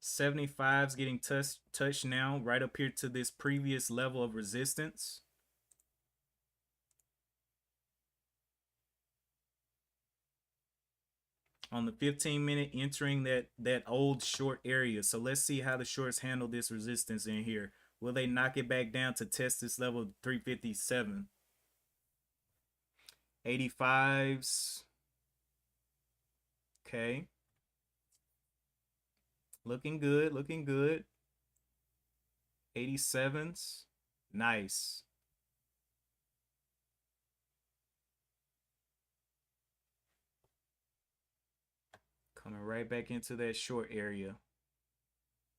'75's getting touched now, right up here to this previous level of resistance. On the 15-minute, entering that old short area. So let's see how the shorts handle this resistance in here. Will they knock it back down to test this level of 357? 85s. Okay. Looking good, looking good. 87s. Nice. Coming right back into that short area.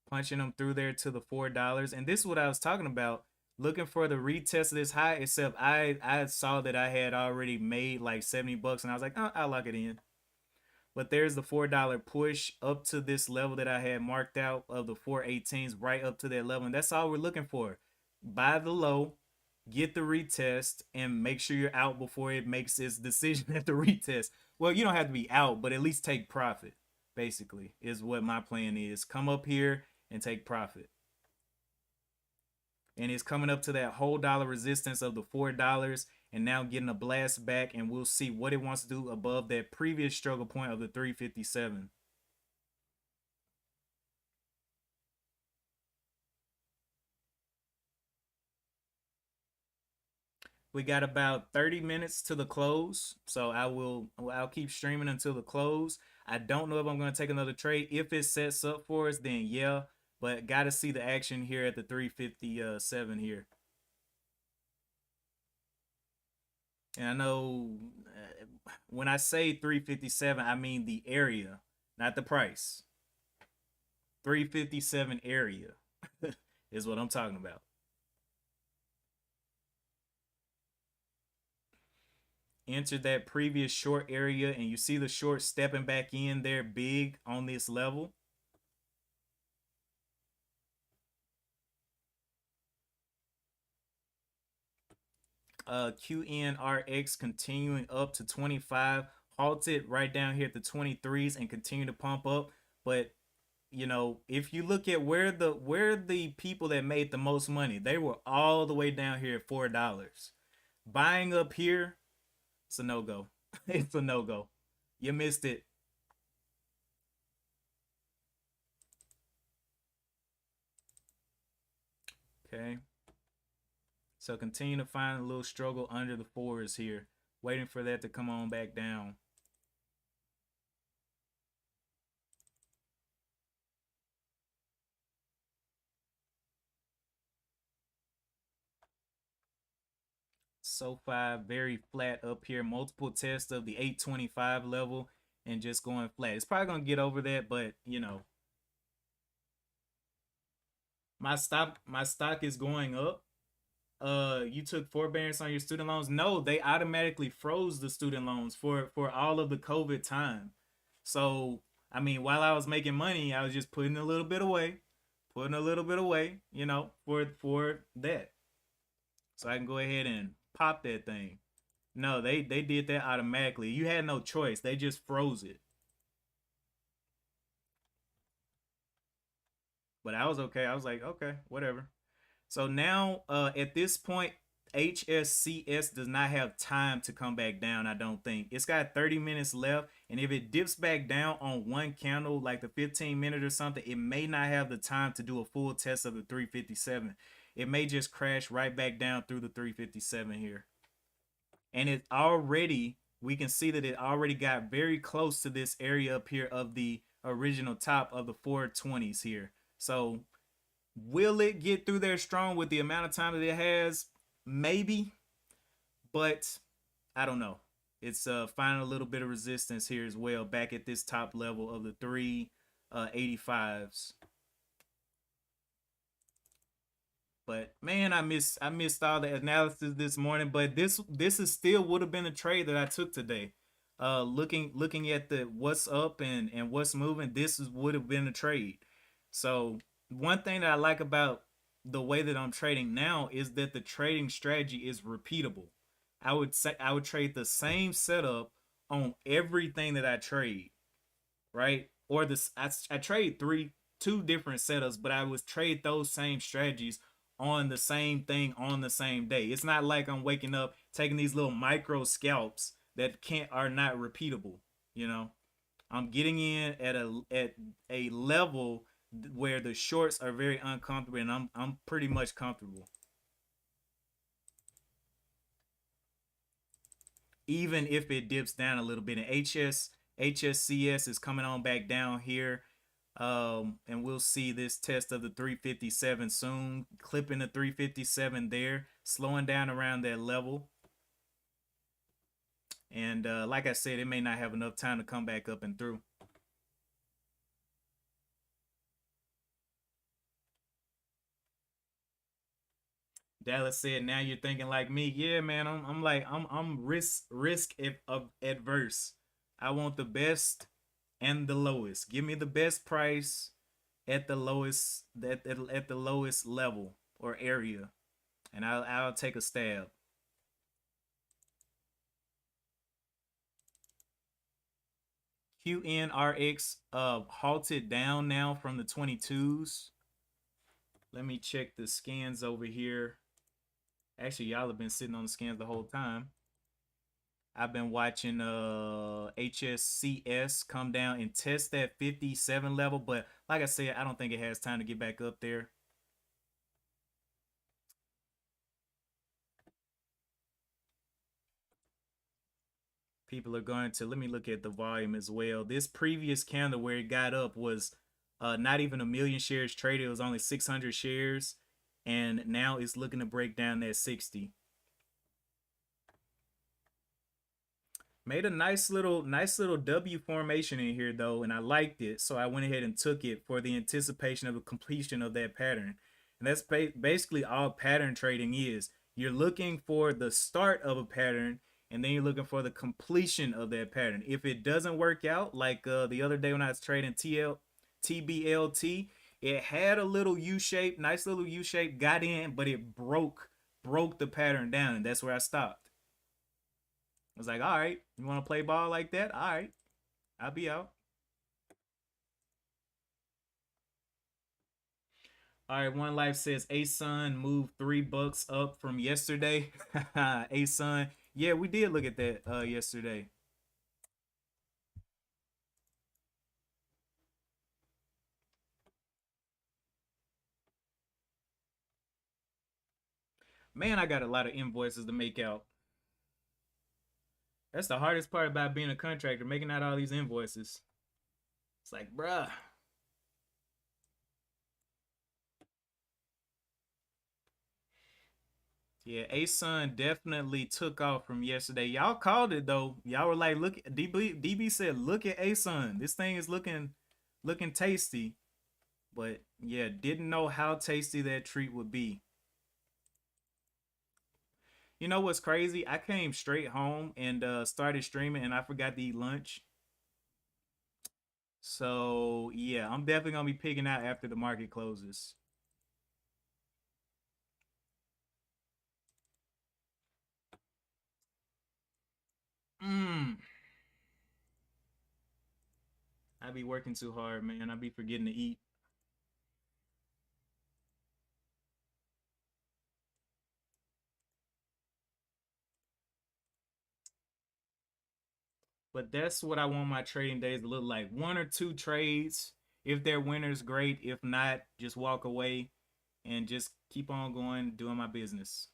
Punching them through there to the $4. And this is what I was talking about. Looking for the retest of this high, except I saw that I had already made like 70 bucks and I was like, oh, I'll lock it in. But there's the $4 push up to this level that I had marked out of the 418s, right up to that level. And that's all we're looking for. Buy the low, get the retest, and make sure you're out before it makes its decision at the retest. Well, you don't have to be out, but at least take profit, basically, is what my plan is. Come up here and take profit. And it's coming up to that whole dollar resistance of the $4 and now getting a blast back, and we'll see what it wants to do above that previous struggle point of the 357. We got about 30 minutes to the close, so I'll keep streaming until the close. I don't know if I'm going to take another trade. If it sets up for us, then yeah, but got to see the action here at the 357 here. And I know when I say 357, I mean the area, not the price. 357 area is what I'm talking about. Entered that previous short area, and you see the short stepping back in there big on this level. QNRX continuing up to 25, halted right down here at the 23s and continue to pump up. But you know, if you look at where the people that made the most money, they were all the way down here at $4. Buying up here, it's a no-go. It's a no-go. You missed it. Okay. So continue to find a little struggle under the fours here. Waiting for that to come on back down. SoFi very flat up here. Multiple tests of the 825 level and just going flat. It's probably going to get over that, but you know. My stock is going up. You took forbearance on your student loans. No, they automatically froze the student loans for all of the COVID time. So I mean, while I was making money, I was just putting a little bit away, you know, for that. So I can go ahead and pop that thing. No, they did that automatically. You had no choice. They just froze it. But I was okay. I was like, okay, whatever. So now, at this point, HSCS does not have time to come back down. I don't think it's got 30 minutes left, and if it dips back down on one candle, like the 15-minute or something, it may not have the time to do a full test of the 357. It may just crash right back down through the 357 here, and it already we can see that it already got very close to this area up here of the original top of the 420s here. So will it get through there strong with the amount of time that it has? Maybe, but I don't know. It's finding a little bit of resistance here as well, back at this top level of the 385s. But man, I missed all the analysis this morning. But this is still would have been a trade that I took today. Looking at the what's up and what's moving, would have been a trade. So one thing that I like about the way that I'm trading now is that the trading strategy is repeatable. I would trade the same setup on everything that I trade, right? Or this I trade two different setups, but I would trade those same strategies on the same thing on the same day. It's not like I'm waking up taking these little micro scalps that can't are not repeatable. You know, I'm getting in at a level where the shorts are very uncomfortable, and I'm pretty much comfortable. Even if it dips down a little bit, and HSCS is coming on back down here. And we'll see this test of the 357 soon, clipping the 357 there, slowing down around that level. And like I said, it may not have enough time to come back up and through. Dallas said, "Now you're thinking like me." Yeah, man. I'm risk adverse. I want the best and the lowest. Give me the best price at the lowest at the lowest level or area, and I'll take a stab. QNRX halted down now from the 22s. Let me check the scans over here. Actually, y'all have been sitting on the scans the whole time. I've been watching HSCS come down and test that 57 level, but like I said, I don't think it has time to get back up there. People are going to, let me look at the volume as well. This previous candle where it got up was not even a million shares traded. It was only 600 shares, and now it's looking to break down that 60. Made a nice little W formation in here though, and I liked it, so I went ahead and took it for the anticipation of the completion of that pattern. And that's basically all pattern trading is. You're looking for the start of a pattern, and then you're looking for the completion of that pattern. If it doesn't work out, like the other day when I was trading TBLT, it had a little U shape, nice little U shape, got in, but it broke the pattern down, and that's where I stopped. I was like, all right, you want to play ball like that? All right, I'll be out. All right, One Life says ASUN moved $3 up from yesterday. ASUN, yeah, we did look at that yesterday. Man, I got a lot of invoices to make out. That's the hardest part about being a contractor, making out all these invoices. It's like, bruh. Yeah, ASUN definitely took off from yesterday. Y'all called it though. Y'all were like, look, DB said, look at ASUN. This thing is looking tasty. But yeah, didn't know how tasty that treat would be. You know what's crazy? I came straight home and started streaming, and I forgot to eat lunch. So yeah, I'm definitely gonna be picking out after the market closes. Mm. I be working too hard, man. I be forgetting to eat. But that's what I want my trading days to look like. One or two trades. If they're winners, great. If not, just walk away and just keep on going, doing my business.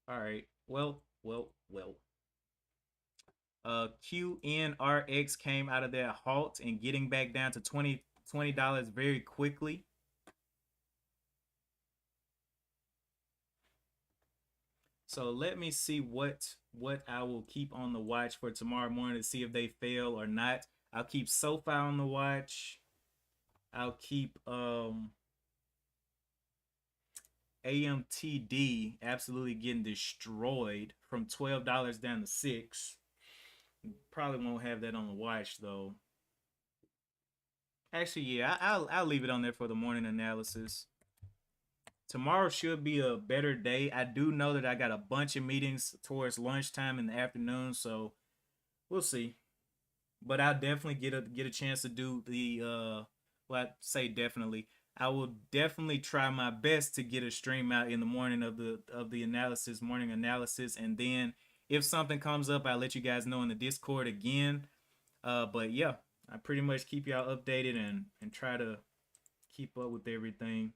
All right. Well. QNRX came out of that halt and getting back down to $20 very quickly. So let me see what I will keep on the watch for tomorrow morning to see if they fail or not. I'll keep SoFi on the watch. I'll keep AMTD absolutely getting destroyed from $12 down to $6. Probably won't have that on the watch though. Actually, yeah, I'll leave it on there for the morning analysis. Tomorrow should be a better day. I do know that I got a bunch of meetings towards lunchtime in the afternoon, so we'll see. But I'll definitely get a chance to do the well, I say definitely. I will definitely try my best to get a stream out in the morning of the analysis, morning analysis, and then if something comes up, I'll let you guys know in the Discord again. But yeah, I pretty much keep y'all updated and try to keep up with everything.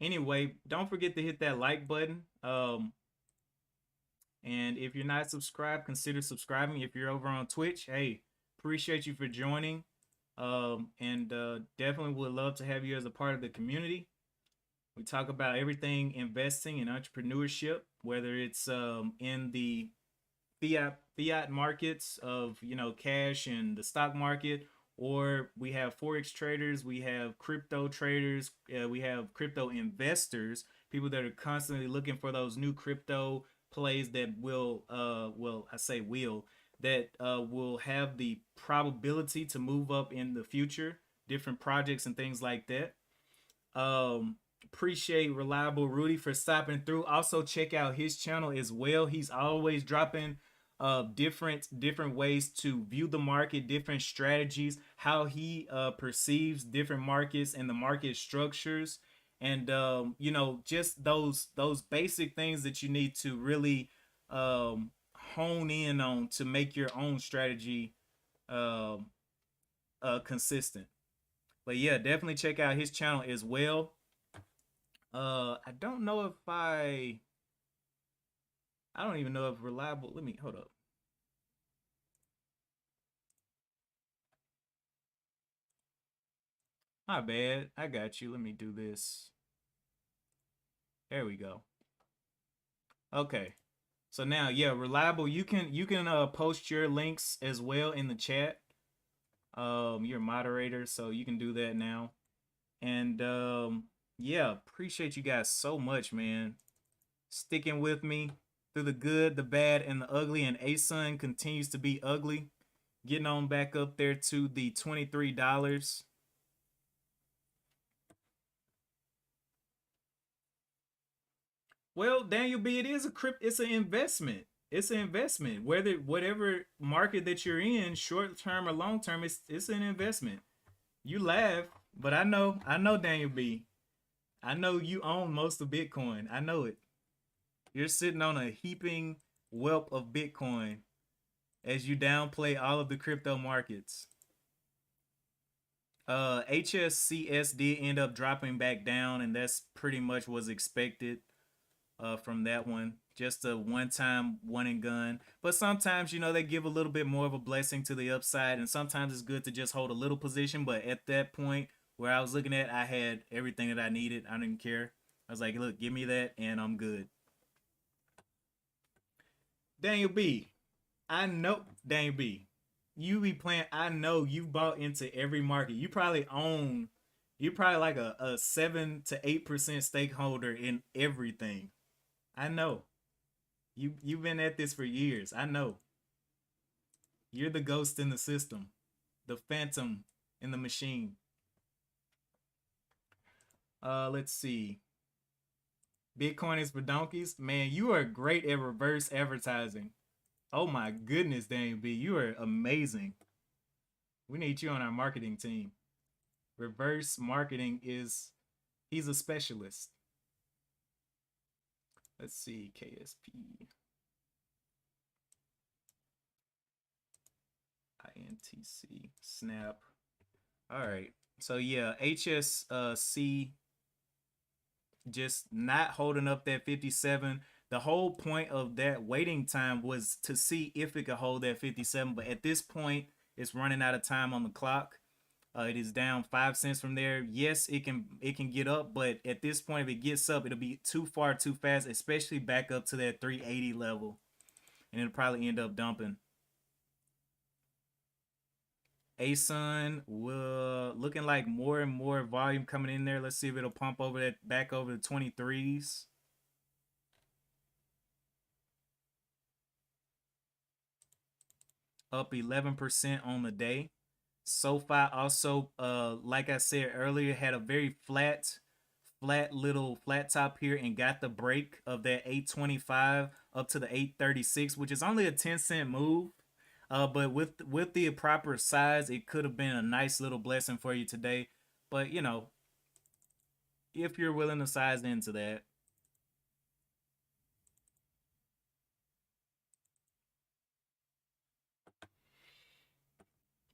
Anyway, don't forget to hit that like button. And if you're not subscribed, consider subscribing. If you're over on Twitch, hey, appreciate you for joining. And definitely would love to have you as a part of the community. We talk about everything investing and entrepreneurship, whether it's in the fiat markets of cash and the stock market, or we have forex traders, we have crypto traders, we have crypto investors, people that are constantly looking for those new crypto plays that will I say will have the probability to move up in the future, different projects and things like that. um Appreciate Reliable Rudy for stopping through. Also check out his channel as well. He's always dropping different ways to view the market, different strategies, how he perceives different markets and the market structures, and just those basic things that you need to really um hone in on to make your own strategy um consistent. But yeah, definitely check out his channel as well. I don't know if I don't even know if Reliable. Let me hold up. My bad. I got you. Let me do this. There we go. Okay. So now, yeah, Reliable. You can post your links as well in the chat. You're a moderator, so you can do that now. And yeah, appreciate you guys so much, man. Sticking with me through the good, the bad, and the ugly. And ASUN continues to be ugly, getting on back up there to the $23. Well, Daniel B, it's an investment. It's an investment. Whatever market that you're in, short term or long term, it's an investment. You laugh, but I know Daniel B. I know you own most of Bitcoin. I know it. You're sitting on a heaping wealth of Bitcoin as you downplay all of the crypto markets. HSCS did end up dropping back down, and that's pretty much was expected from that one. Just a one-time one and gun. But sometimes, they give a little bit more of a blessing to the upside, and sometimes it's good to just hold a little position. But at that point where I was looking at, I had everything that I needed. I didn't care. I was like, look, give me that, and I'm good. Daniel B, I know Daniel B. You be playing. I know you bought into every market. You're probably like a 7 to 8% stakeholder in everything. I know. You've been at this for years. I know. You're the ghost in the system, the phantom in the machine. Let's see. Bitcoin is for donkeys. Man, you are great at reverse advertising. Oh my goodness, Daniel B. You are amazing. We need you on our marketing team. Reverse marketing is he's a specialist. Let's see. KSP. INTC. Snap. All right. So yeah, HSC just not holding up that 57. The whole point of that waiting time was to see if it could hold that 57, but at this point, it's running out of time on the clock. It is down 5 cents from there. Yes, it can get up, but at this point, if it gets up, it'll be too far too fast, especially back up to that 380 level, and it'll probably end up dumping. ASUN will looking like more and more volume coming in there. Let's see if it'll pump over that back over the 23s. Up 11% on the day. SoFi also, like I said earlier, had a very flat top here and got the break of that 825 up to the 836, which is only a 10-cent move. But with the proper size, it could have been a nice little blessing for you today. But you know, if you're willing to size into that,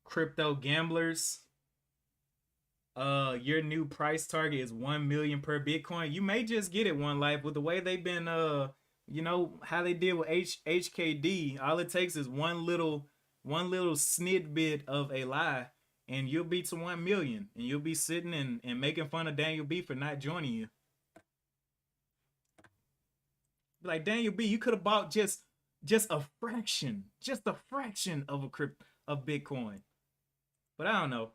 crypto gamblers, your new price target is 1 million per Bitcoin. You may just get it one life with the way they've been you know how they did with HKD. All it takes is one little snidbit of a lie and you'll be to 1 million and you'll be sitting and making fun of Daniel B for not joining you. Like Daniel B, you could have bought just a fraction of a crypt of Bitcoin. But I don't know.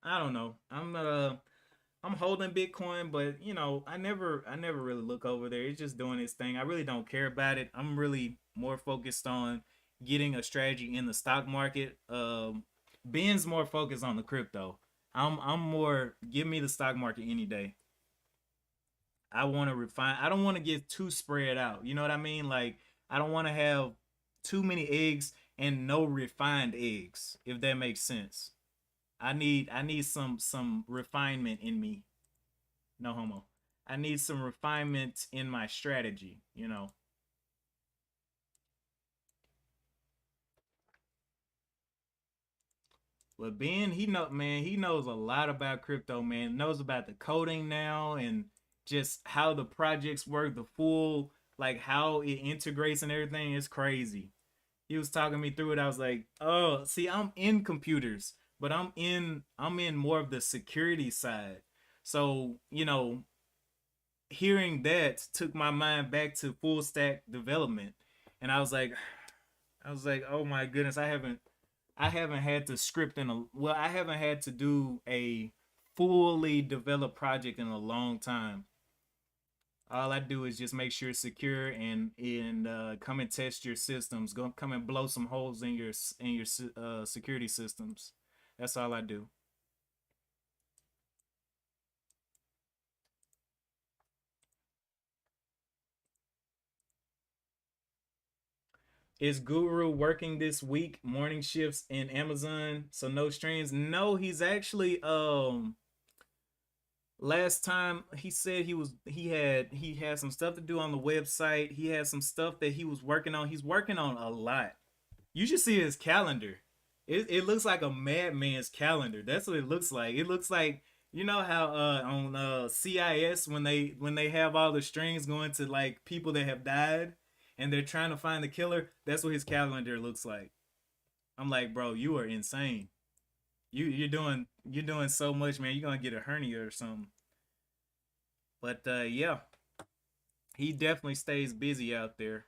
I don't know. I'm holding Bitcoin, but you know, I never really look over there. It's just doing its thing. I really don't care about it. I'm really more focused on getting a strategy in the stock market. Ben's more focused on the crypto. I'm more give me the stock market any day. I want to refine. I don't want to get too spread out. You know what I mean? Like I don't want to have too many eggs and no refined eggs, if that makes sense. I need some refinement in me. No homo. I need some refinement in my strategy, you know. But Ben, he knows a lot about crypto, man. Knows about the coding now and just how the projects work, the full like how it integrates and everything is crazy. He was talking me through it. I was like, "Oh, see, I'm in computers, but I'm in more of the security side." So, hearing that took my mind back to full stack development. And I was like, "Oh my goodness, I haven't had to script I haven't had to do a fully developed project in a long time. All I do is just make sure it's secure and come and test your systems. Go come and blow some holes in your security systems. That's all I do. Is Guru working this week? Morning shifts in Amazon, so no streams. No, he's actually last time he said he had some stuff to do on the website. He had some stuff that he was working on. He's working on a lot. You should see his calendar. It looks like a madman's calendar. That's what it looks like. It looks like you know how on CIS when they have all the strings going to like people that have died and they're trying to find the killer. That's what his calendar looks like. I'm like, bro, you are insane. You're doing so much, man. You're gonna get a hernia or something. But yeah, he definitely stays busy out there.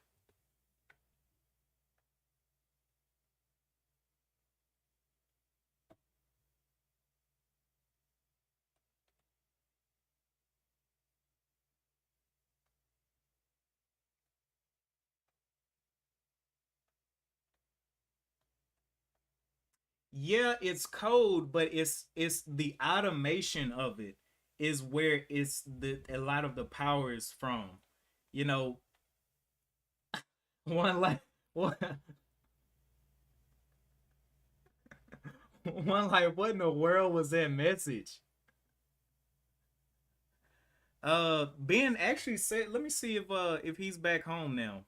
Yeah, it's code, but it's the automation of it. is where it's the a lot of the power is from. You know, one like one, one like what in the world was that message? Ben actually said, let me see if he's back home now.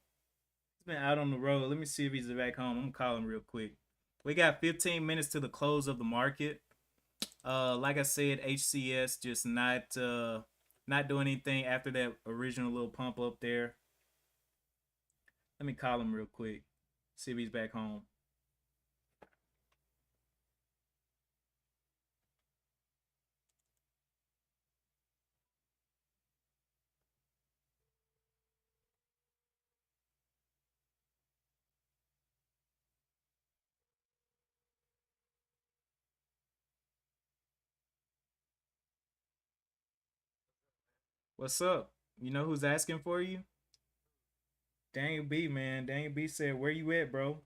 He's been out on the road. Let me see if he's back home. I'm gonna call him real quick. We got 15 minutes to the close of the market. Like I said, HCS just not doing anything after that original little pump up there. Let me call him real quick. See if he's back home. What's up? You know who's asking for you? Daniel B, man. Daniel B said, "Where you at, bro?"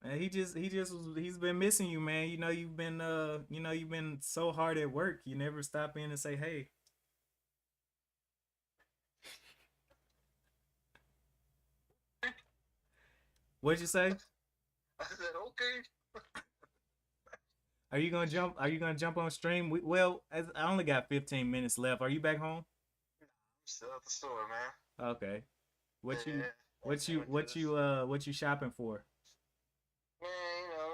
And he's been missing you, man. You've been so hard at work. You never stop in and say, "Hey." What'd you say? I said, okay. Are you gonna jump on stream? Well, I only got 15 minutes left. Are you back home? I'm still at the store, man. Okay. What you Yeah, I went to this. what you shopping for? Man,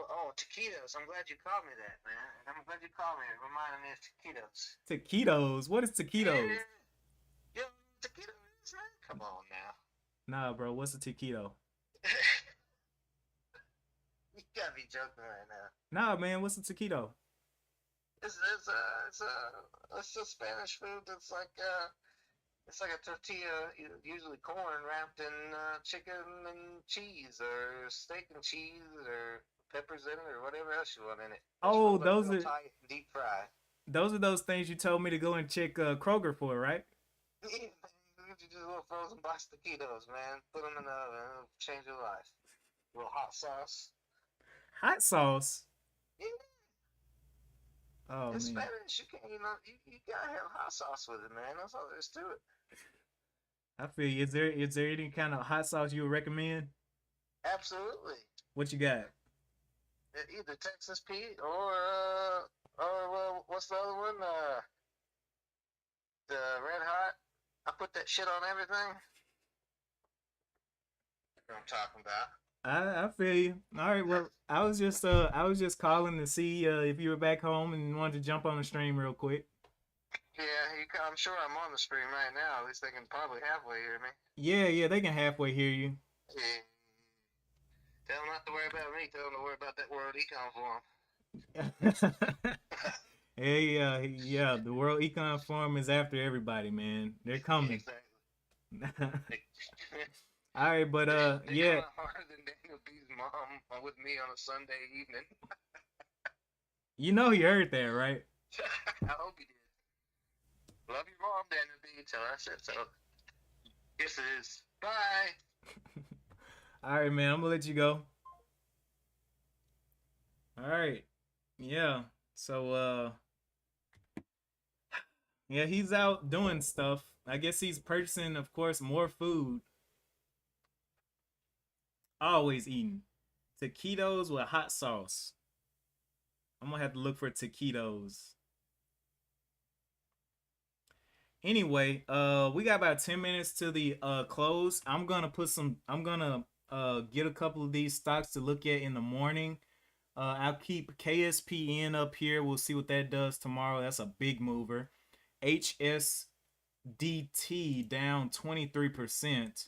oh, taquitos. I'm glad you called me that, man. I'm glad you called me. It reminded me of taquitos. Taquitos. What is taquitos? Yeah, you know what taquitos, man? Come on now. Nah, bro. What's a taquito? You gotta be joking right now. Nah, man. What's a taquito? It's a Spanish food that's like it's like a tortilla, usually corn wrapped in chicken and cheese, or steak and cheese, or peppers in it, or whatever else you want in it. It's Oh, real tight, deep fry. those are those things you told me to go and check Kroger for, right? You just little frozen box taquitos, man. Put them in the oven, it'll change your life. A little hot sauce. Hot sauce. Yeah, Oh it's man. Spanish. You can't, you gotta have hot sauce with it, man. That's all there is to it. I feel you. Is there any kind of hot sauce you would recommend? Absolutely. What you got? Either Texas Pete or what's the other one? The Red Hot. I put that shit on everything. What I'm talking about. I feel you. All right. Well, I was just calling to see if you were back home and wanted to jump on the stream real quick. Yeah, I'm sure I'm on the stream right now. At least they can probably halfway hear me. Yeah, they can halfway hear you. Yeah. Tell them not to worry about me. Tell them to worry about that World Econ Forum. Hey, yeah, the World Econ Forum is after everybody, man. They're Yeah, coming. exactly. All right, but They're yeah, coming harder than Daniel B's mom with me on a Sunday evening. you know he heard that, right? I hope he did. Love your mom, Daniel B. Tell her I said so. Yes, it is. Bye. All right, man. I'm gonna let you go. All right. Yeah. So yeah, he's out doing stuff. I guess he's purchasing, of course, more food. Always eating taquitos with hot sauce. I'm gonna have to look for taquitos. Anyway, we got about 10 minutes to the close. I'm gonna get a couple of these stocks to look at in the morning. I'll keep KSPN up here. We'll see what that does tomorrow. That's a big mover. HSDT down 23%.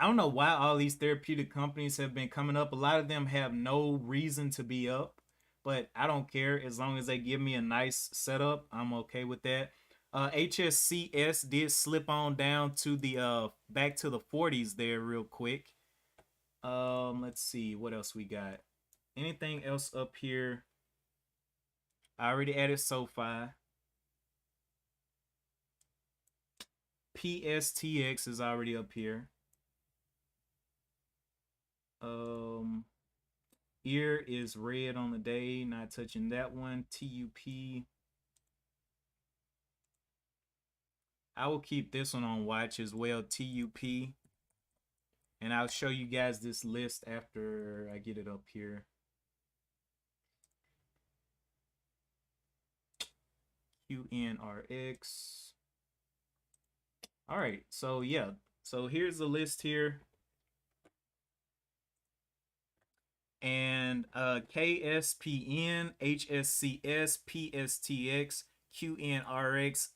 I don't know why all these therapeutic companies have been coming up. A lot of them have no reason to be up, but I don't care. As long as they give me a nice setup, I'm okay with that. HSCS did slip on down to the back to the 40s there real quick. Let's see what else we got. Anything else up here? I already added SoFi. PSTX is already up here. Um, ear is red on the day. Not touching that one. TUP. I will keep this one on watch as well. TUP. And I'll show you guys this list after I get it up here. QNRX. All right, so yeah, so here's the list here. And KSPN, HSCS, PSTX, QNRX,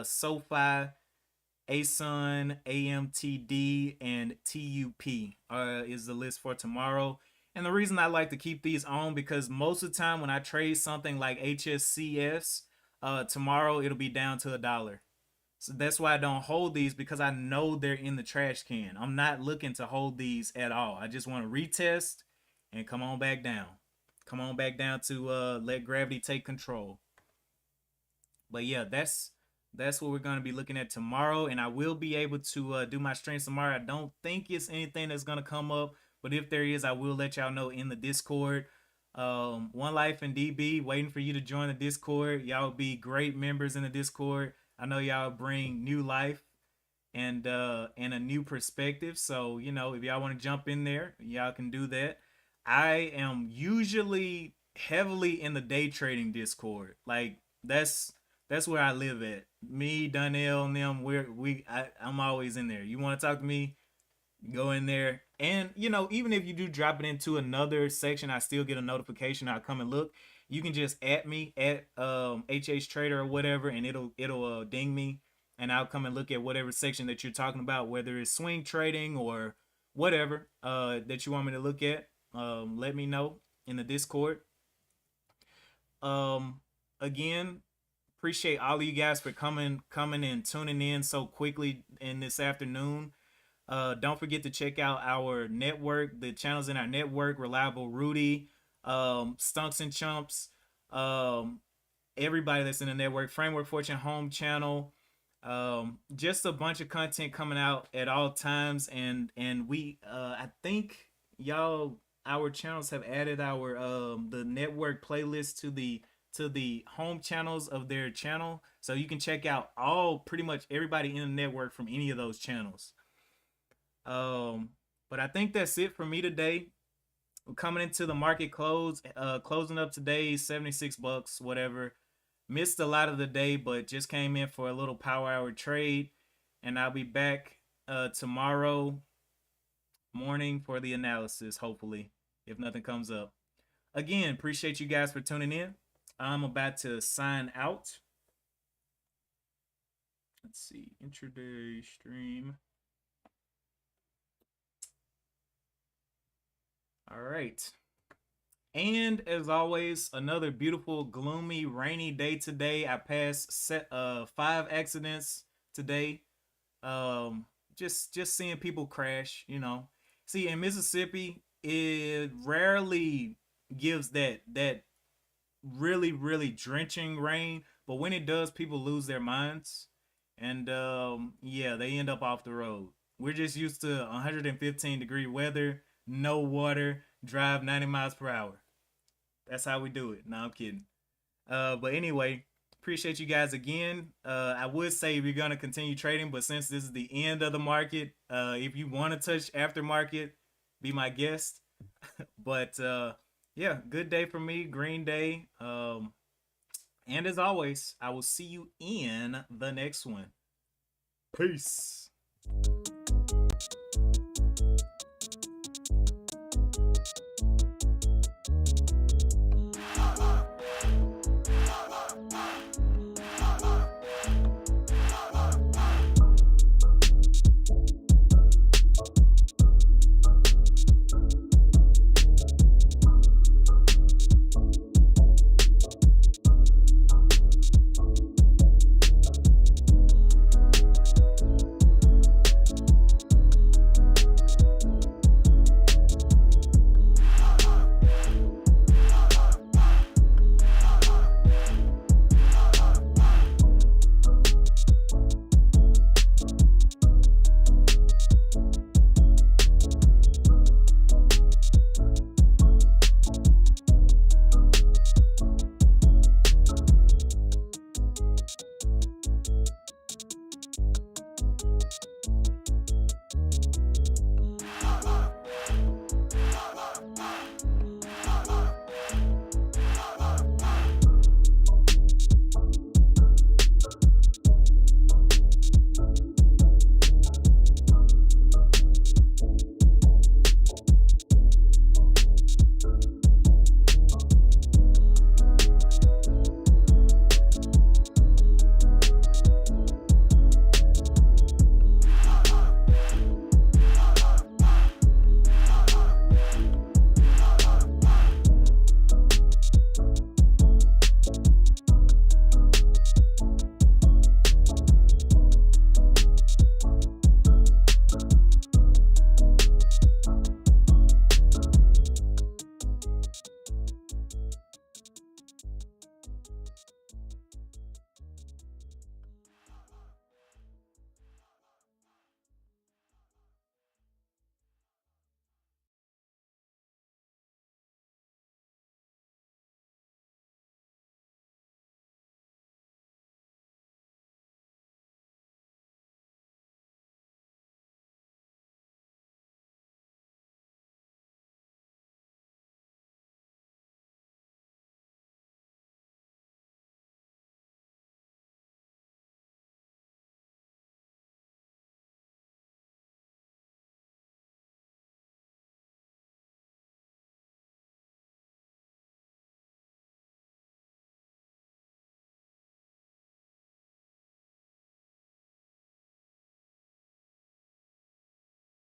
SoFi, ASUN, AMTD, and TUP is the list for tomorrow. And the reason I like to keep these on because most of the time when I trade something like HSCS, tomorrow it'll be down to $1. So that's why I don't hold these because I know they're in the trash can. I'm not looking to hold these at all. I just want to retest and come on back down. Come on back down to let gravity take control. But yeah, that's what we're going to be looking at tomorrow, and I will be able to do my streams tomorrow. I don't think it's anything that's going to come up, but if there is, I will let y'all know in the Discord. One Life and DB waiting for you to join the Discord. Y'all be great members in the Discord. I know y'all bring new life and a new perspective. So, you know, if y'all want to jump in there, y'all can do that. I am usually heavily in the day trading Discord. Like that's where I live at. Me, Donnell, and them, I'm always in there. You want to talk to me? Go in there. And you know, even if you do drop it into another section, I still get a notification. I'll come and look. You can just at me at HH Trader or whatever, and it'll ding me, and I'll come and look at whatever section that you're talking about, whether it's swing trading or whatever that you want me to look at. Let me know in the Discord. Again, appreciate all of you guys for coming and tuning in so quickly in this afternoon. Don't forget to check out our network, the channels in our network, Reliable Rudy, Stunks and Chumps, everybody that's in the network, Framework Fortune Home channel. Just a bunch of content coming out at all times, and we I think y'all our channels have added our the network playlist to the home channels of their channel, so you can check out all pretty much everybody in the network from any of those channels. But I think that's it for me today. We're coming into the market close, closing up today, $76, whatever. Missed a lot of the day, but just came in for a little power hour trade, and I'll be back tomorrow morning for the analysis, hopefully, if nothing comes up. Again, appreciate you guys for tuning in. I'm about to sign out. Let's see, intraday stream. All right. And as always, another beautiful, gloomy, rainy day today. I passed 5 accidents today. Just seeing people crash, you know. See, in Mississippi, it rarely gives that really, really drenching rain, but when it does, people lose their minds. And yeah, they end up off the road. We're just used to 115-degree weather, no water, drive 90 miles per hour. That's how we do it. No, I'm kidding. But anyway, appreciate you guys again. I would say we're gonna continue trading, but since this is the end of the market, if you want to touch aftermarket, be my guest. But yeah, good day for me, green day. And as always, I will see you in the next one. Peace.